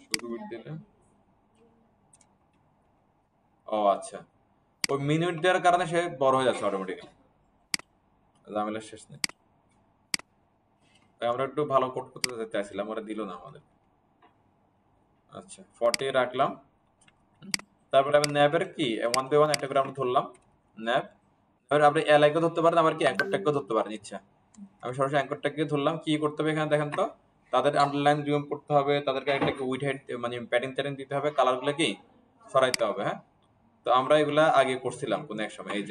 শুধু উইথ দিলে, ও আচ্ছা, ওই মিনিট দেওয়ার কারণে সে বড় হয়ে যাচ্ছে অটোমেটিক্যালি, ঝামেলা শেষ নেই। আমরা একটু ভালো কোড করতে চাইছিলাম, ওরা দিল না আমাদের। আচ্ছা 40 রাখলাম, তারপরে আমি ন্যাবের কি 1 বাই 1 একটা করে আমরা ধরলাম ন্যাব, এবার আপনি এলাইকে ধরতে পারেন, আবার কি অ্যাঙ্কর ট্যাগকে ধরতে পারেন ইচ্ছা। আমি সরাসরি অ্যাঙ্কর ট্যাগকে ধরলাম, কি করতে হবে এখানে দেখেন তো, তাদের আন্ডারলাইন রিমুভ করতে হবে, তাদেরকে একটা উইড হাইট মানে প্যাডিং ট্যাডিং দিতে হবে, কালারগুলো কি সরাইতে হবে, হ্যাঁ তো আমরা এগুলা আগে করছিলাম কোন এক সময়, এই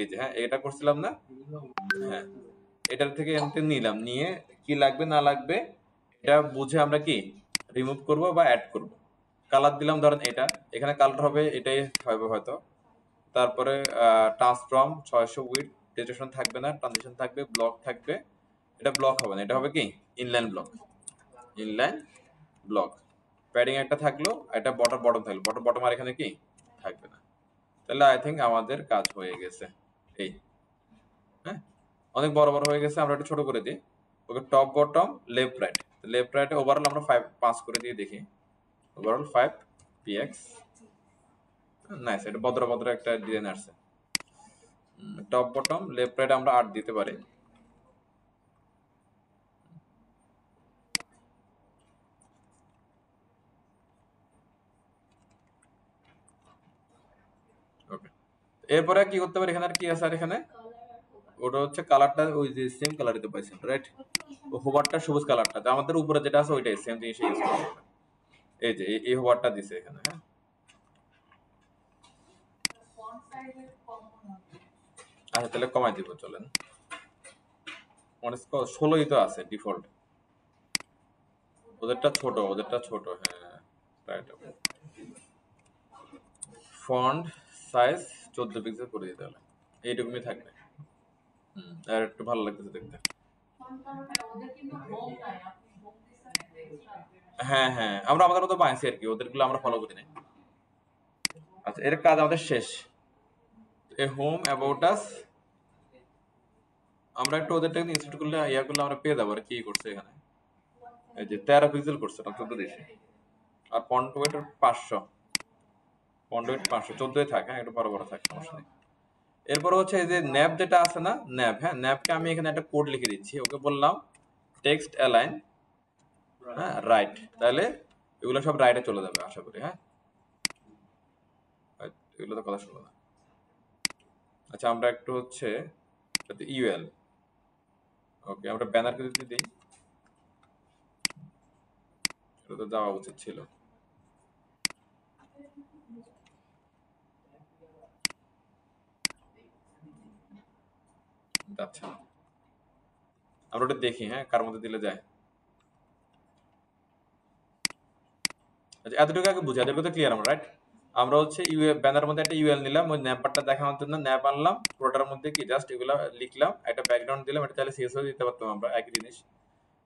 যে হ্যাঁ এটা করছিলাম না, হ্যাঁ এটার থেকে এমনি নিলাম, নিয়ে কি লাগবে না লাগবে এটা বুঝে আমরা কি রিমুভ করব বা অ্যাড করব। কালার দিলাম ধরেন এটা, এখানে কালার হবে এটাই হবে হয়তো, তারপরে ট্রান্সফর্ম 600 উইড, ডেটেশন থাকবে না, ট্রানজিশন থাকবে, ব্লক থাকবে, এটা ব্লক হবে না, এটা হবে কি inline block, inline block, padding একটা থাকলো, এটা বটম থাকলো, বটম আর এখানে কি থাকবে না। তাহলে আই থিঙ্ক আমাদের কাজ হয়ে গেছে। এই, হ্যাঁ অনেক বড় বড় হয়ে গেছে, আমরা একটু ছোট করে দিই। Okay top bottom left right, left রাইটে ওভারঅল আমরা 5 করে দিয়ে দেখি। Overall 5 px। নাইস, এটা ভদ্র ভদ্র একটা ডিজাইন আসছে। টপ বটম লেফট রাইট আমরা 8 দিতে পারি। ওকে, এরপরে কি করতে পারি, এখানে আর কি আছে, আর এখানে ওটা হচ্ছে কালারটা ওই যে সেম কালারই তো পাইছি, রাইট? হোভারটা সবুজ কালারটা, তো আমাদের উপরে যেটা আছে ওইটাই সেম জিনিস ইউজ করব। এই যে এই হোভারটা দিছে এখানে, হ্যাঁ আচ্ছা তাহলে কমাই দিব, চলেন। 16ই তো আছে ডিফল্ট, ওদেরটা ছোট, হ্যাঁ রাইট। ফন্ট সাইজ 14 পিক্সেল করে দিতে হবে, এইটুকুই থাকবে। আর একটু ভালো লাগতেছে দেখতে। হ্যাঁ হ্যাঁ, আমরা আমাদের মতো বানাইছি আর কি, ওদেরগুলো আমরা ফলো করি না। আচ্ছা, এর কাজ আমাদের শেষ। এ হোম অ্যাবাউট আস, আমরা একটু ওদেরটাকে ইনস্টল করলে ইয়াগুলো আমরা পেয়ে যাবো আর কি করছে এখানে। এই যে 13 পিক্সেল করছে, না 14 দিয়েছে। আর ফন্ট ওয়েট 500, ফন্ট ওয়েট 500, 14 থাকে, হ্যাঁ একটু বড় বড় থাকে, সমস্যা নেই। এরপর হচ্ছে এই যে ন্যাপ যেটা আছে না, ন্যাপ, হ্যাঁ ন্যাপকে আমি এখানে একটা কোড লিখে দিচ্ছি, ওকে বললাম টেক্সট অ্যালাইন, হ্যাঁ রাইট, তাহলে এগুলো সব রাইটে চলে যাবে আশা করি, হ্যাঁ এগুলো তো কথা শুনলো না। আচ্ছা আমরা একটু হচ্ছে ইউএল, ওকে আমরা ব্যানারকে যদি দিই, এটা তো দেওয়া উচিত ছিল। আচ্ছা আমরা ওটা দেখি, হ্যাঁ কার মধ্যে দিলে যায়। আচ্ছা এতটুকু আগে বুঝি, এতটুকু তো ক্লিয়ার আমরা, রাইট? আমরা হচ্ছে ব্যানার মধ্যে একটা ইউএল নিলাম, ওই ন্যাপারটা দেখানোর জন্য ন্যাপ আনলাম, পুরোটার মধ্যে কি জাস্ট এগুলো লিখলাম, একটা ব্যাকগ্রাউন্ড দিলাম, এটা চাইলে সিএসএস দিতে পারতাম আমরা, একই জিনিস।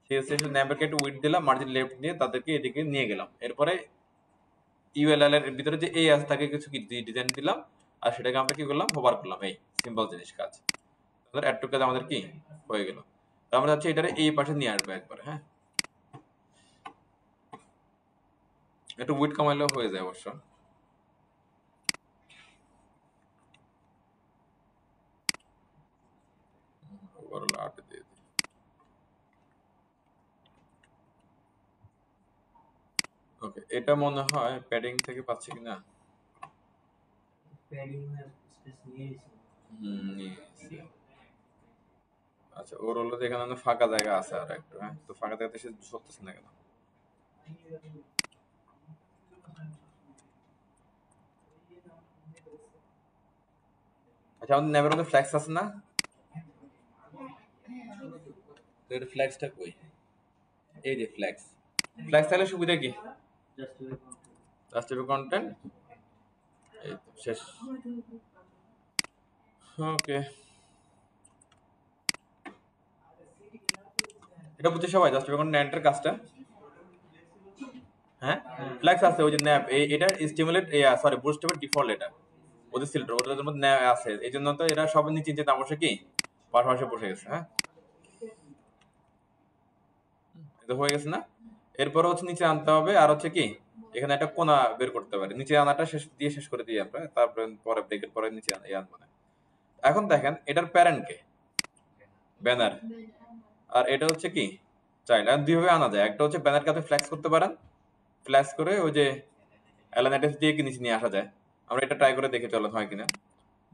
সিএসএস ন্যাপকে একটু উইডথ দিলাম, মার্জিন লেফট দিয়ে তাদেরকে এদিকে নিয়ে গেলাম। এরপরে ইউএলএল এর ভিতরে যে এই আছে তাকে কিছু ডিজাইন দিলাম, আর সেটাকে আমরা কি করলাম, হোভার করলাম। এই সিম্পল জিনিস কাজ, আমাদের অ্যাড টু কাজ আমাদের কি হয়ে গেল। তো আমরা হচ্ছে এটারে এই পাশে নিয়ে আসবো একবার, হ্যাঁ একটু উইডথ কমাইলেও হয়ে যায় অবশ্য। ওভারঅল 8 দিয়ে দিই। ওকে, এটা মনে হয় প্যাডিং থেকে পাচ্ছি কিনা। প্যাডিং এর স্পেস নিয়ে নিছি। নিয়েছি। আচ্ছা ওর হলো যে এখানে ফাঁকা জায়গা আছে আর একটু, হ্যাঁ তো ফাঁকা জায়গাতে সে সরতেছে না কেন। আচ্ছা আমাদের নেভার মধ্যে ফ্ল্যাক্স আছে না, তো এর ফ্ল্যাক্সটা কই? এই যে ফ্ল্যাক্স, ফ্ল্যাক্স তাহলে সুবিধা কি? জাস্ট কন্টেন্ট, এই তো শেষ। ওকে, এটা বুঝছে সবাই জাস্ট কন্টেন্টের কাজটা? হ্যাঁ ফ্ল্যাক্স আছে, ওই যে ন্যাপ, এটা স্টিমুলেট, সরি বুটস্ট্র্যাপের ডিফল্ট, এটা ওদের সিল্টার ওদের মধ্যে ন্যাপ আছে, এই জন্য তো এরা সব নিচে নিচে বসে কি পাশাপাশি বসে গেছে, হ্যাঁ এটা হয়ে গেছে না। এরপরে হচ্ছে নিচে আনতে হবে, আর হচ্ছে কি এখানে একটা কোণা বের করতে পারি, নিচে আনাটা শেষ করে দিই আমরা, তারপরে পরে ব্রেকের পরে নিচে আনবো না। এখন দেখেন এটার প্যারেন্ট কে, ব্যানার, আর এটা হচ্ছে কি চাইল্ড। আর দুইভাবে আনা যায়, একটা হচ্ছে ব্যানারকে আপনি ফ্ল্যাক্স করতে পারেন, ফ্ল্যাক্স করে ওই যে অ্যালাইন দিয়ে কি নিচে নিয়ে আসা যায়। আমরা এটা ট্রাই করে দেখে চলেন হয় কিনা।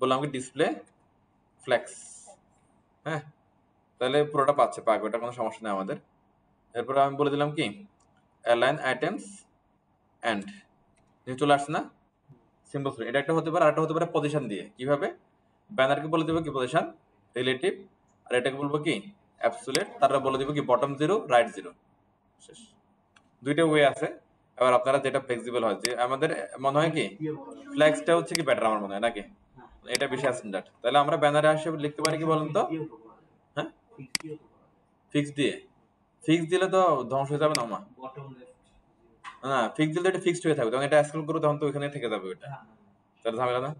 বললাম কি ডিসপ্লে ফ্ল্যাক্স, হ্যাঁ তাহলে পুরোটা পাক, ওটা কোনো সমস্যা নেই আমাদের। এরপরে আমি বলে দিলাম কি অ্যালাইন আইটেমস এন্ড, নিয়ে চলে আসছে না সিম্বল। এটা একটা হতে পারে, আর একটা হতে পারে পজিশন দিয়ে। কিভাবে? ব্যানারকে বলে দেবো কি পজিশন রিলেটিভ, আর এটাকে বলবো কি অ্যাবসোলিউট, তারপরে বলে দেবো কি বটম 0 রাইট 0, শেষ। দুইটা ওয়ে আছে, এবার আপনারা যেটা ফ্লেক্সিবল হয়। যে আমাদের মনে হয় কি ফ্ল্যাক্সটা হচ্ছে কি বেটার আমার মনে হয় নাকি, এটা বেশি স্ট্যান্ডার্ড। তাহলে আমরা ব্যানারে আসে লিখতে পারি কি বলেন তো, হ্যাঁ ফিক্স দিয়ে, ফিক্স দিলে তো ধ্বংস হয়ে যাবে না মা, না ফিক্স দিলে এটা ফিক্সড হয়ে থাকবে, তখন এটা স্ক্রল করো তখন তো ওইখানে থেকে যাবে ওইটা, তাহলে ঝামেলা না।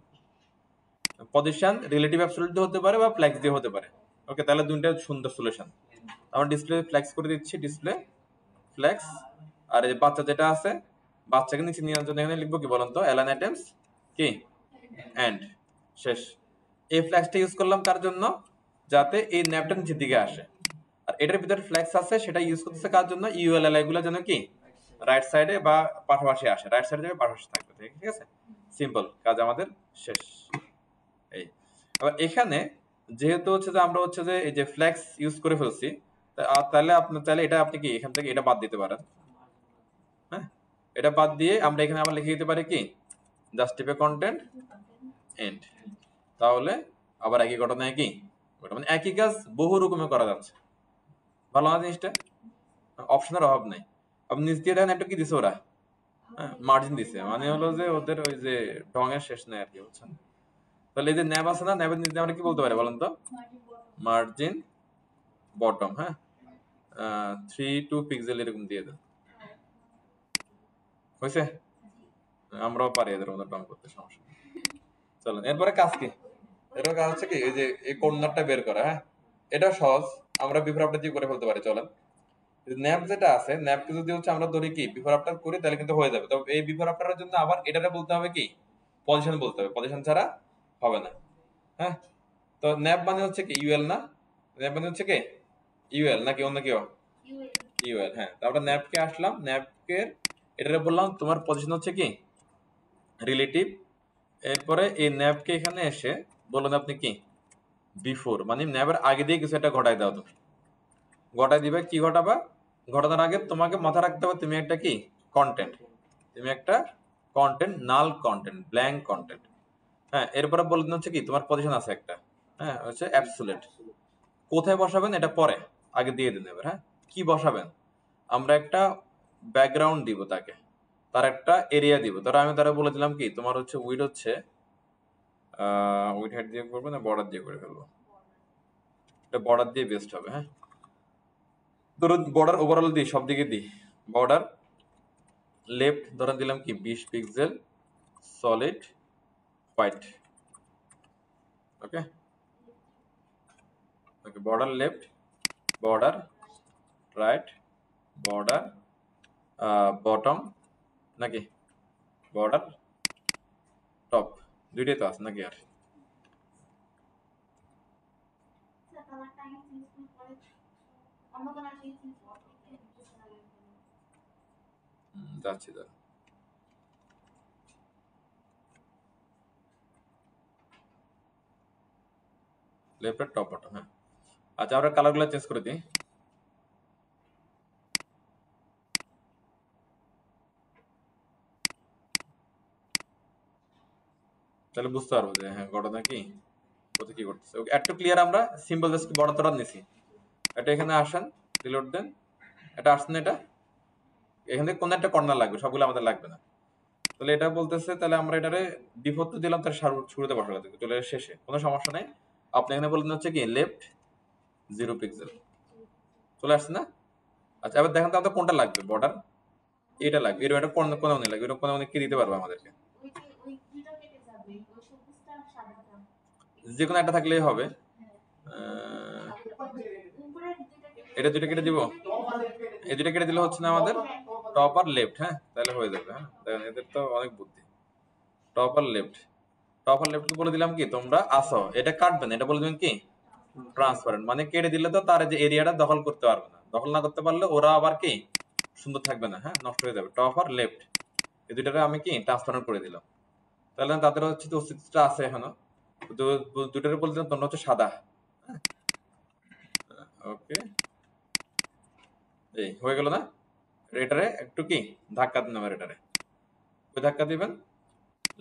পজিশন রিলেটিভ অ্যাবসলিউট দিয়ে হতে পারে বা ফ্লেক্স দিয়ে হতে পারে। ওকে, তাহলে দুইটা সুন্দর সলিউশন। আমরা ডিসপ্লে ফ্লেক্স করে দিচ্ছি, ডিসপ্লে ফ্লেক্স। আর এই বাচ্চা যেটা আছে, বাচ্চাকে নিচে নেওয়ার জন্য এখানে লিখবো কি বলেন তো, অ্যালান আইটেমস কি এন্ড, শেষ। এই ফ্ল্যাক্সটা ইউজ করলাম কার জন্য, যাতে এই ন্যাপটা নিচের দিকে আসে। আর এটার ভিতরে ফ্ল্যাক্স আছে, সেটা ইউজ করতেছে কার জন্য, ইউএলএলআই গুলো যেন কি রাইট সাইডে বা পাশাপাশি আসে, রাইট সাইডে যাবে পাশাপাশি থাকবে, ঠিক আছে। সিম্পল কাজ আমাদের শেষ। এই আবার এখানে যেহেতু হচ্ছে যে আমরা হচ্ছে যে এই যে ফ্ল্যাক্স ইউজ করে ফেলছি, তাহলে আপনি চাইলে এটা আপনি কি এখান থেকে এটা বাদ দিতে পারেন। হ্যাঁ, এটা বাদ দিয়ে আমরা এখানে আবার লিখে দিতে পারি কি জাস্টিফাই কন্টেন্ট এন্ড। তাহলে আবার একই ঘটনা একই, মানে একই কাজ বহু রকমে করা যাচ্ছে। ভালো না জিনিসটা, অপশনের অভাব নাই। আপনি নিচ দিয়ে দেখেন একটা কি দিছে ওরা, মার্জিন দিছে, মানে হলো যে ওদের ওই যে ঢঙের শেষ নাই আর কি, বুঝছেন। তাহলে এই যে ন্যাব আছে না, ন্যাবের নিচে আমরা কি বলতে পারি বলেন তো, মার্জিন বটম, হ্যাঁ 3-2 পিক্সেল এরকম দিয়ে দেন, হয়েছে। আমরাও পারি এদের মধ্যে ঢং করতে, সমস্যা নেই। চলেন এরপরে কাজ কি, এর কাজ হচ্ছে কি এই যে এই কর্নারটা বের করা। হ্যাঁ, এটা সহজ, আমরা বিফোর আফটার দিয়ে করে ফেলতে পারি। চলেন ন্যাপ যেটা আছে, ন্যাপকে যদি হচ্ছে আমরা ধরি কি বিফোর আফটার করি, তাহলে কিন্তু হয়ে যাবে। তবে এই বিফোর আফটারের জন্য আবার এটারে বলতে হবে কি পজিশন বলতে হবে, পজিশন ছাড়া হবে না। হ্যাঁ, তো ন্যাপ মানে হচ্ছে কি ইউএল না, ন্যাপ মানে হচ্ছে কি ইউএল নাকি অন্য কেউ, ইউএল। হ্যাঁ, তারপরে ন্যাপকে আসলাম, ন্যাপকে এটারে বললাম তোমার পজিশন হচ্ছে কি রিলেটিভ। এরপরে এই ন্যাপকে এখানে এসে বললেন আপনি কি বিফোর, মানে ন্যাপের আগে দিয়ে কিছু একটা ঘটাই দাও, তুমি ঘটাই দিবে। কি ঘটাবা, ঘটানোর আগে তোমাকে মাথা রাখতে হবে তুমি একটা কি কন্টেন্ট, তুমি একটা কন্টেন্ট, নাল কন্টেন্ট, ব্ল্যাঙ্ক কন্টেন্ট। হ্যাঁ, এরপরে বললেন হচ্ছে কি তোমার পজিশন আছে একটা, হ্যাঁ হচ্ছে অ্যাবসোলিউট। কোথায় বসাবেন এটা পরে, আগে দিয়ে দিন এবার। হ্যাঁ, কি বসাবেন, আমরা একটা ব্যাকগ্রাউন্ড দিব তাকে, তার একটা এরিয়া দিব। ধরো আমি তারা বলে দিলাম কি তোমার হচ্ছে উইড হচ্ছে উইড হাইট দিয়ে করবো না বর্ডার দিয়ে করে ফেলবো, এটা বর্ডার দিয়ে বেস্ট হবে। হ্যাঁ, ধরুন বর্ডার ওভারঅল দিই, সব দিকে দিই। বর্ডার লেফট ধরেন দিলাম কি 20 pixel solid white. Okay, okay border left, border right, border bottom নাকি বর্ডার টপ, দুইটাই তো আছে নাকি আর। যাচ্ছি দাঁড়া, লেফট আর টপ বটম। হ্যাঁ, আচ্ছা আমরা কালারগুলো চেঞ্জ করে দিই। তাহলে বুঝতে পারবো যে হ্যাঁ ঘটনা কি, কোথায় কি করতেছে। ওকে, একটু ক্লিয়ার। আমরা সিম্বল জাস্ট বড় তরা নিছি, এটা এখানে আসেন, রিলোড দেন, এটা আসছে না, এটা এখানে কোন একটা কর্নার লাগবে, সবগুলো আমাদের লাগবে না। তাহলে এটা বলতেছে, তাহলে আমরা এটারে ডিফল্ট তো দিলাম, তার শুরুতে বসাতে হবে, চলে শেষে কোনো সমস্যা নেই। আপনি এখানে বললেন হচ্ছে কি লেফট 0 পিক্সেল, চলে আসছে না। আচ্ছা এবার দেখেন তো আমাদের কোনটা লাগবে, বর্ডার এটা লাগবে, এরকম একটা কোন কোন লাগবে, এরকম কোন কি দিতে পারবে আমাদেরকে, যে কোনো একটা থাকলেই হবে। এটা দুটো কেটে দিব, এই দুটো কেটে দিলে হচ্ছে না আমাদের টপ আর লেফট। হ্যাঁ, তাহলে হয়ে যাবে। হ্যাঁ, দেখেন এদের তো অনেক বুদ্ধি। টপ আর লেফট, টপ আর লেফট বলে দিলাম কি তোমরা আসো, এটা কাটবেন, এটা বলে দিবেন কি ট্রান্সপারেন্ট, মানে কেটে দিলে তো তার যে এরিয়াটা দখল করতে পারবে না, দখল না করতে পারলে ওরা আবার কি সুন্দর থাকবে না, হ্যাঁ নষ্ট হয়ে যাবে। টপ আর লেফট এই দুইটারে আমি কি ট্রান্সপারেন্ট করে দিলাম, তাহলে তাদের হচ্ছে তো অস্তিত্বটা আছে এখনো। দুইটারে বলে দিলাম তোমরা হচ্ছে সাদা। ওকে, এই হয়ে গেল না। এটারে একটু কি ধাক্কা দিন, আমার এটারে ওই ধাক্কা দিবেন,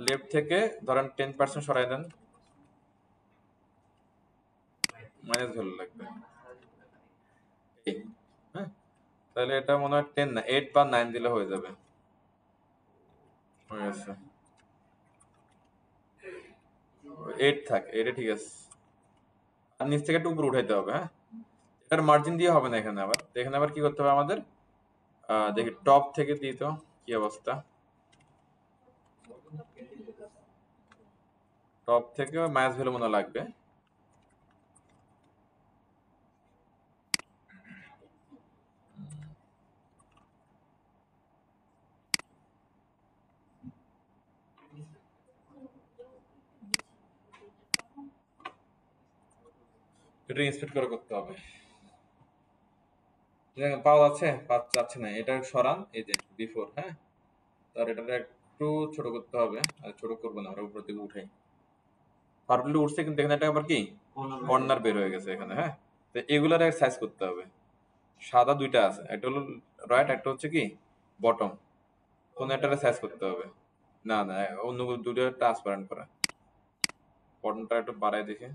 লেফট থেকে ধরেন 10% সরাই দেন, মাইনাস ভ্যালু লাগবে। হ্যাঁ, তাহলে এটা মনে হয় 10 না 8 বা 9 দিলে হয়ে যাবে, হয়ে গেছে। 8 থাক, এটা ঠিক আছে। আর নিচ থেকে একটু উপরে উঠাইতে হবে। হ্যাঁ, এটার মার্জিন দিয়ে হবে না এখানে, আবার এখানে আবার কি করতে হবে আমাদের, দেখি টপ থেকে দিই তো কি অবস্থা। টপ থেকে মাইনাস ভ্যালু মনে হয় লাগবে। এটা ইন্সপেক্ট করে করতে হবে। দেখেন পাওয়া যাচ্ছে, যাচ্ছে না, এটা সরান, এই যে বিফোর, হ্যাঁ। আর এটা একটু ছোট করতে হবে, আর ছোট করবো না, আমরা উপর থেকে উঠাই। পারফেক্টলি উঠছে, কিন্তু এখানে একটা আবার কি কর্নার বের হয়ে গেছে এখানে, হ্যাঁ। তো এগুলার সাইজ করতে হবে। সাদা দুইটা আছে, একটা হলো রাইট, একটা হচ্ছে কি বটম। কোন একটা সাইজ করতে হবে। না না, অন্য দুটো ট্রান্সপারেন্ট করা। বটমটা একটু বাড়ায় দেখে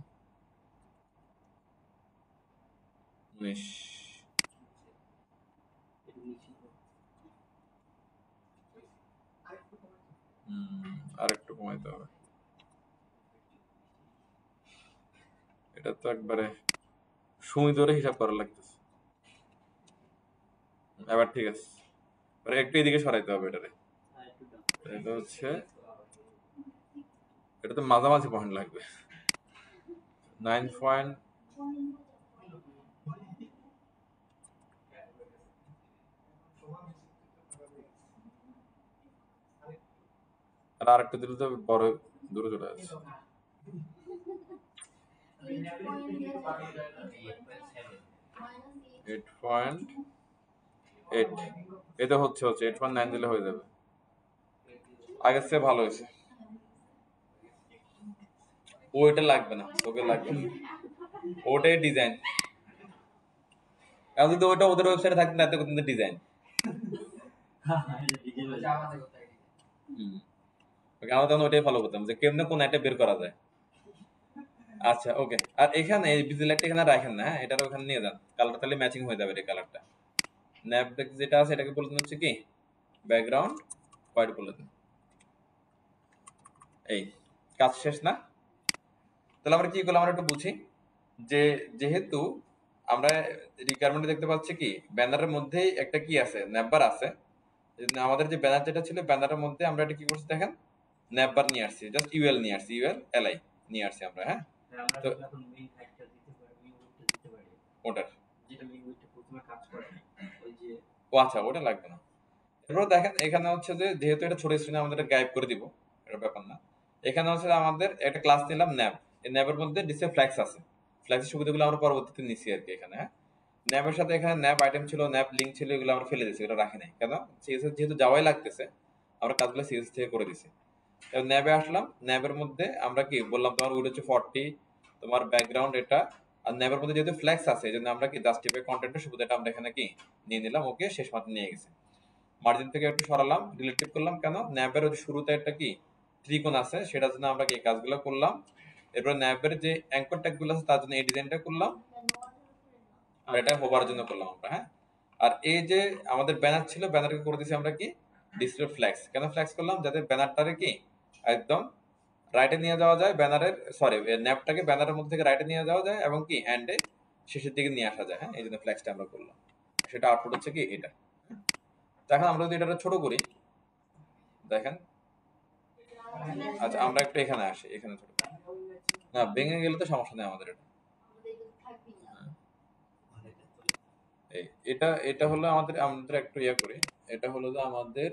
19। আর একটু কমাইতে হবে। এটা তো একবারে সুই ধরে হিসাব করা লাগতেছে। এবার ঠিক আছে, এবার একটু এদিকে সরাইতে হবে এটারে। এটা হচ্ছে, এটা তো মাঝামাঝি পয়েন্ট লাগবে। 9 পয়েন্ট। আর আরেকটা দিলে তো বড় দূরে চলে আসছে। 8.8। এটা হচ্ছে 8.9 দিলে হয়ে যাবে। আগের চেয়ে ভালো হয়েছে। ওইটা লাগবে না, তোকে লাগবে না, ওটাই ডিজাইন। এখন যদি ওটা ওদের ওয়েবসাইটে থাকতো না, এত কিন্তু ডিজাইন। আমরা তখন ওইটাই ফলো করতাম, যে কেমনে কোন একটা বের করা যায়। আচ্ছা ওকে, আর এখানে এই বিজি লাইটটা এখানে রাখেন না, হ্যাঁ, এটার ওখানে নিয়ে যান, কালারটা তাহলে ম্যাচিং হয়ে যাবে। এই কালারটা ন্যাপ যেটা আছে এটাকে বলে দিন হচ্ছে কি ব্যাকগ্রাউন্ড হোয়াইট বলে দিন। এই কাজ শেষ না? তাহলে আমরা কি করলাম, আমরা একটু বুঝি যে যেহেতু আমরা রিকোয়ারমেন্টে দেখতে পাচ্ছি কি ব্যানারের মধ্যেই একটা কি আছে, ন্যাপবার আছে। আমাদের যে ব্যানার যেটা ছিল, ব্যানারের মধ্যে আমরা এটা কি করছি দেখেন, ন্যাপবার নিয়ে আসছি, জাস্ট ইউএল নিয়ে আসছি, ইউএল এলআই নিয়ে আসছি আমরা, হ্যাঁ। তো ওটার ও আচ্ছা, ওটা লাগবে না। এরপর দেখেন এখানে হচ্ছে যে যেহেতু এটা ছোট স্ক্রিনে আমাদের এটা গায়েব করে দিব, এটা ব্যাপার না। এখানে হচ্ছে আমাদের একটা ক্লাস নিলাম ন্যাপ। এই ন্যাপের মধ্যে ডিসপ্লে ফ্ল্যাক্স আছে, ফ্ল্যাক্সের সুবিধাগুলো আমরা পরবর্তীতে নিচ্ছি আর কি এখানে, হ্যাঁ। ন্যাপের সাথে এখানে ন্যাপ আইটেম ছিল, ন্যাপ লিঙ্ক ছিল, এগুলো আমরা ফেলে দিয়েছি, এটা রাখি নাই কেন, সিএসএস যেহেতু যাওয়াই লাগতেছে, আমরা কাজগুলো সিএসএস থেকে করে দিছি। এবার ন্যাবে আসলাম, ন্যাবের মধ্যে আমরা কি বললাম, তোমার উইড হচ্ছে 40, তোমার ব্যাকগ্রাউন্ড এটা। আর ন্যাবের মধ্যে যেহেতু ফ্ল্যাক্স আছে, এই জন্য আমরা কি জাস্টিফাই কন্টেন্টের সুবিধাটা আমরা এখানে কি নিয়ে নিলাম, ওকে, শেষ মাত্র নিয়ে গেছি। মার্জিন থেকে একটু সরালাম, ডিলিট করলাম, কেন ন্যাবের শুরুতে একটা কি ত্রিকোণ আছে, সেটার জন্য আমরা কি কাজগুলো করলাম। এরপর ন্যাবের যে অ্যাঙ্কর ট্যাগ গুলো আছে তার জন্য এই ডিজাইনটা করলাম, আর এটা হোভারের জন্য করলাম আমরা, হ্যাঁ। আর এই যে আমাদের ব্যানার ছিল, ব্যানারকে করে দিয়েছি আমরা কি ডিসপ্লে ফ্ল্যাক্স। কেন ফ্ল্যাক্স করলাম, যাতে ব্যানারটারে কি একদম রাইটে নিয়ে যাওয়া যায়, ব্যানারের সরি ন্যাপটাকে ব্যানারের মধ্যে থেকে রাইটে নিয়ে যাওয়া যায়, এবং কি এন্ডে শেষের দিকে নিয়ে আসা যায়, হ্যাঁ। এই জন্য ফ্ল্যাক্সটা আমরা করলাম, সেটা আউটপুট হচ্ছে কি এটা। দেখেন আমরা যদি এটা ছোট করি, দেখেন, আচ্ছা আমরা একটু এখানে আসি, এখানে ছোট করি। না ভেঙে গেলে তো সমস্যা নেই আমাদের। এটা এটা হলো আমাদের, আমাদের একটু ইয়ে করি। এটা হলো যে আমাদের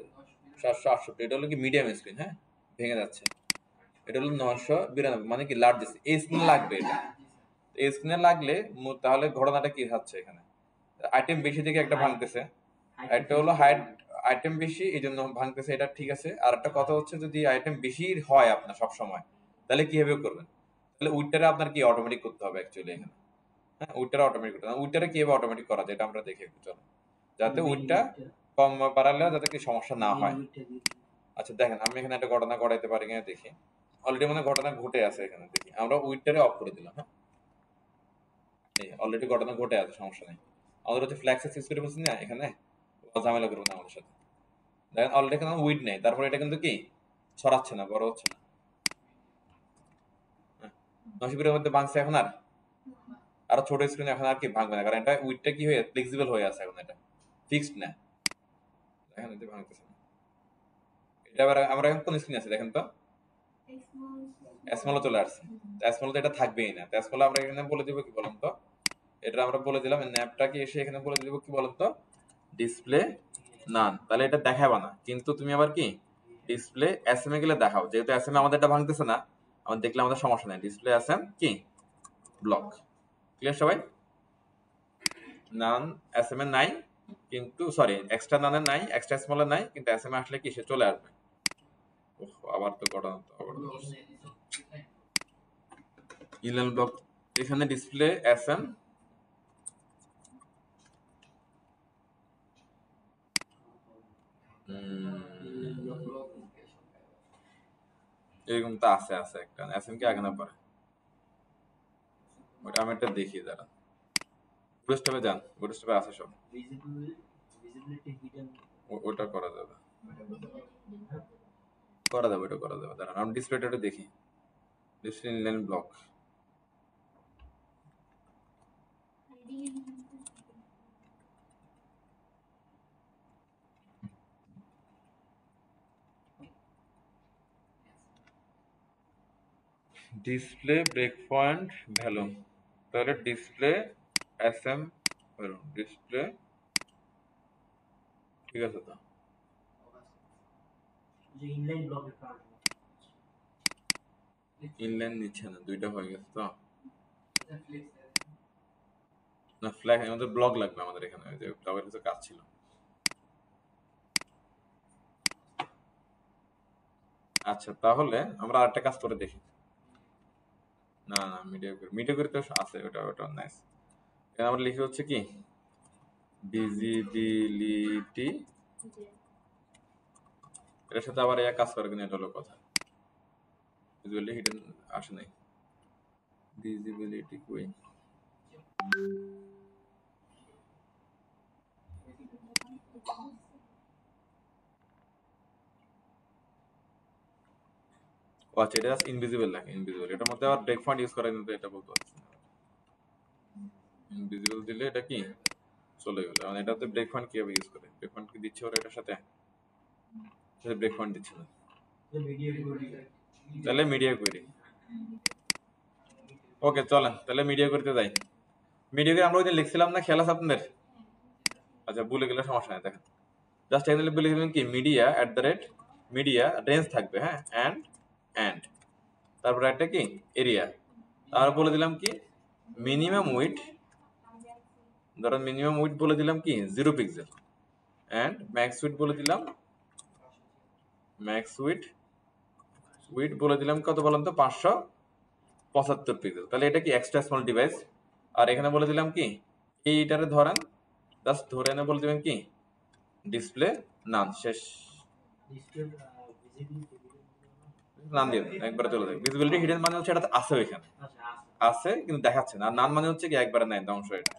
768, এটা হলো কি মিডিয়াম স্ক্রিন, হ্যাঁ, ভেঙে যাচ্ছে। এটা হলো 992, মানে কি লার্জ স্ক্রিন, এই স্ক্রিনে লাগবে এটা। এই স্ক্রিনে লাগলে তাহলে ঘটনাটা কি হচ্ছে এখানে, আইটেম বেশি থেকে একটা ভাঙতেছে, একটা হলো হাইট আইটেম বেশি এই জন্য ভাঙতেছে, এটা ঠিক আছে। আর একটা কথা হচ্ছে, যদি আইটেম বেশি হয় আপনার সব সময়, তাহলে কিভাবে করবেন, তাহলে উইটটারে আপনার কি অটোমেটিক করতে হবে অ্যাকচুয়ালি এখানে, হ্যাঁ। উইটটারে অটোমেটিক করতে হবে, উইটটারে কিভাবে অটোমেটিক করা যায় এটা আমরা দেখি একটু, চলো, যাতে উইটটা কম বাড়ালে যাতে কি সমস্যা না হয়। আচ্ছা দেখেন আমি এখানে একটা ঘটনা ঘটাইতে পারি কিনা দেখি। অলরেডি মানে ঘটনা ঘটে আছে এখানে, দেখি আমরা উইটটারে অফ করে দিলাম, হ্যাঁ। এই অলরেডি ঘটনা ঘটে আছে, সমস্যা নেই। আমাদের হচ্ছে ফ্ল্যাক্স ইউজ করে বলছি না এখানে, ঝামেলা করবো না আমাদের সাথে। দেখেন অলরেডি এখানে উইড নেই, তারপরে এটা কিন্তু কি ছড়াচ্ছে না, বড় হচ্ছে না, হ্যাঁ। নসিবের মধ্যে ভাঙছে এখন, আর আরো ছোট স্ক্রিন এখন আর কি ভাঙবে না, কারণ এটা উইডটা কি হয়ে ফ্লেক্সিবল হয়ে আছে এখন, এটা ফিক্সড না। দেখেন এতে ভাঙতেছে না। এটা আবার আমরা এখন কোন স্ক্রিন আছে দেখেন তো, স্মল চলে আসছে, স্মল তো এটা থাকবেই না, স্মল আমরা এখানে বলে দিব কি বলুন তো, এটা আমরা বলে দিলাম ন্যাপটাকে এসে এখানে বলে দিব কি বলুন তো, ডিসপ্লে নান। তাহলে এটা দেখাবা না, কিন্তু তুমি আবার কি ডিসপ্লে এসএম এ গেলে দেখাও, যেহেতু এসএম এ আমাদের এটা ভাঙতেছে না, আমাদের দেখলে আমাদের সমস্যা নেই, ডিসপ্লে এসএম কি ব্লক। ক্লিয়ার সবাই? নান এসএম এ নাই, কিন্তু সরি এক্সট্রা নানের নাই, এক্সট্রা স্মলের নাই, কিন্তু এসএম এ আসলে কি সে চলে আসবে। আবার তো ঘটনা ইনলাইন ব্লক, এখানে ডিসপ্লে এসএম এরকম তো আছে আছে একটা এসএম কি আগে না পরে, ওটা আমি একটা দেখি দাঁড়া, বুটস্ট্র্যাপে যান, বুটস্ট্র্যাপে আছে সব, ভিজিবিলিটি হিডেন ওটা করা যাবে, করা যাবে, ওটা করা যাবে। দাঁড়ান আমি ডিসপ্লেটা দেখি, display inline block, display breakpoint value, তাহলে ডিসপ্লে এসএম ডিসপ্লে, ঠিক আছে তো, যে ইনলাইন ব্লকের কারণে ইনলাইন নিচ্ছে না, দুইটা হয়ে গেছে তো না, ফ্ল্যাগ আমাদের ব্লক লাগবে আমাদের এখানে, ওই যে ব্লকের কিছু কাজ ছিল। আচ্ছা তাহলে আমরা আরেকটা কাজ করে দেখি, না না মিডিয়া করে তো আছে, ওটা ওটা নাইস। এখানে আমরা লিখি হচ্ছে কি ভিজিবিলিটি, এটার সাথে আবার এক কাজ করে কিনা এটা হলো কথা, ভিজিবিলিটি হিডেন আসে নাই, ভিজিবিলিটি কই, ও আচ্ছা এটা জাস্ট ইনভিজিবল লাগে, ইনভিজিবল, এটার মধ্যে আবার ব্রেক পয়েন্ট ইউজ করা কিন্তু এটা বলতে পারছি না, ইনভিজিবল দিলে এটা কি চলে গেল, মানে এটাতে ব্রেক পয়েন্ট কিভাবে ইউজ করে, ব্রেক পয়েন্ট কি দিচ্ছে ওরা এটার সাথে, ব্রেক পয়েন্ট দিচ্ছে না, তাহলে মিডিয়া কোয়েরি। ওকে চলেন তাহলে মিডিয়া করতে যাই, মিডিয়া করে আমরা ওই দিন লিখছিলাম না, খেয়াল আছে আপনাদের? আচ্ছা ভুলে গেলে সমস্যা নাই, দেখেন জাস্ট এখানে বলে দিলাম কি media at the rate, media range থাকবে, হ্যাঁ এন্ড তারপরে একটা কি এরিয়া, তারপর বলে দিলাম কি মিনিমাম উইডথ, ধরুন মিনিমাম উইডথ বলে দিলাম কি 0 পিক্সেল, এন্ড ম্যাক্স উইডথ বলে দিলাম, ম্যাক্স উইডথ বলে দিলাম কত বললাম তো 575 পিক্সেল, তাহলে এটা কি এক্সট্রা স্মল ডিভাইস। আর এখানে বলে দিলাম কি এইটারে ধরেন জাস্ট ধরে এনে বলে দিবেন কি ডিসপ্লে নান, শেষ, নান দিয়ে একবারে চলে যাবে। ভিজিবিলিটি হিডেন মানে হচ্ছে এটা আছে ওইখানে আছে কিন্তু দেখাচ্ছে না, আর নান মানে হচ্ছে কি একবারে নাই ধ্বংস, এটা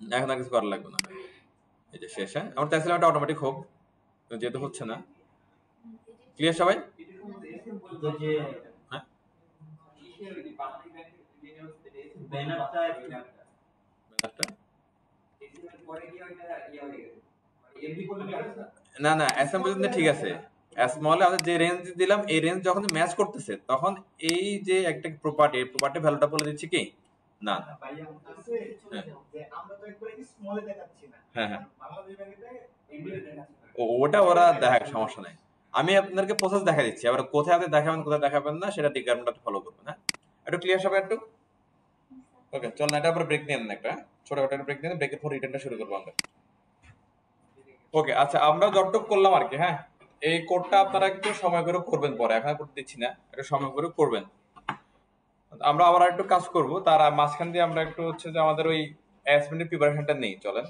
এখন আর কিছু করা লাগবে না, এই যে শেষ। হ্যাঁ আমার চাইছিলাম এটা অটোমেটিক হোক, যেহেতু হচ্ছে না। ক্লিয়ার সবাই? হ্যাঁ না না অ্যাসেম্বলি পর্যন্ত ঠিক আছে, স্মলে আমরা যে রেঞ্জ দিলাম এই রেঞ্জ যখন ম্যাচ করতেছে তখন এই যে একটা প্রপার্টি ভ্যালুটা বলে দিচ্ছি কি না, হ্যাঁ হ্যাঁ ওটা ওরা দেখাক, সমস্যা নাই, আমি আপনাদেরকে প্রসেস দেখা দিচ্ছি, আবার কোথায় আপনি দেখাবেন কোথায় দেখাবেন না সেটা রিকোয়ারমেন্টটা ফলো করবেন। হ্যাঁ একটু ক্লিয়ার সবাই একটু? ওকে চল না, এটা পরে ব্রেক নিয়ে নেন, একটা ছোটখাটো ব্রেক নিয়ে ব্রেকের পর রিটার্নটা শুরু করবো আমরা। ওকে আচ্ছা আমরা যতটুকু করলাম আর কি, হ্যাঁ এই কোডটা আপনারা একটু সময় করে করবেন, পরে এখন করতে দিচ্ছি না, একটু সময় করে করবেন। আমরা আবার একটু কাজ করব, তার মাঝখান দিয়ে আমরা একটু হচ্ছে যে আমাদের ওই অ্যাসাইনমেন্টের প্রিপারেশনটা নেই, চলেন।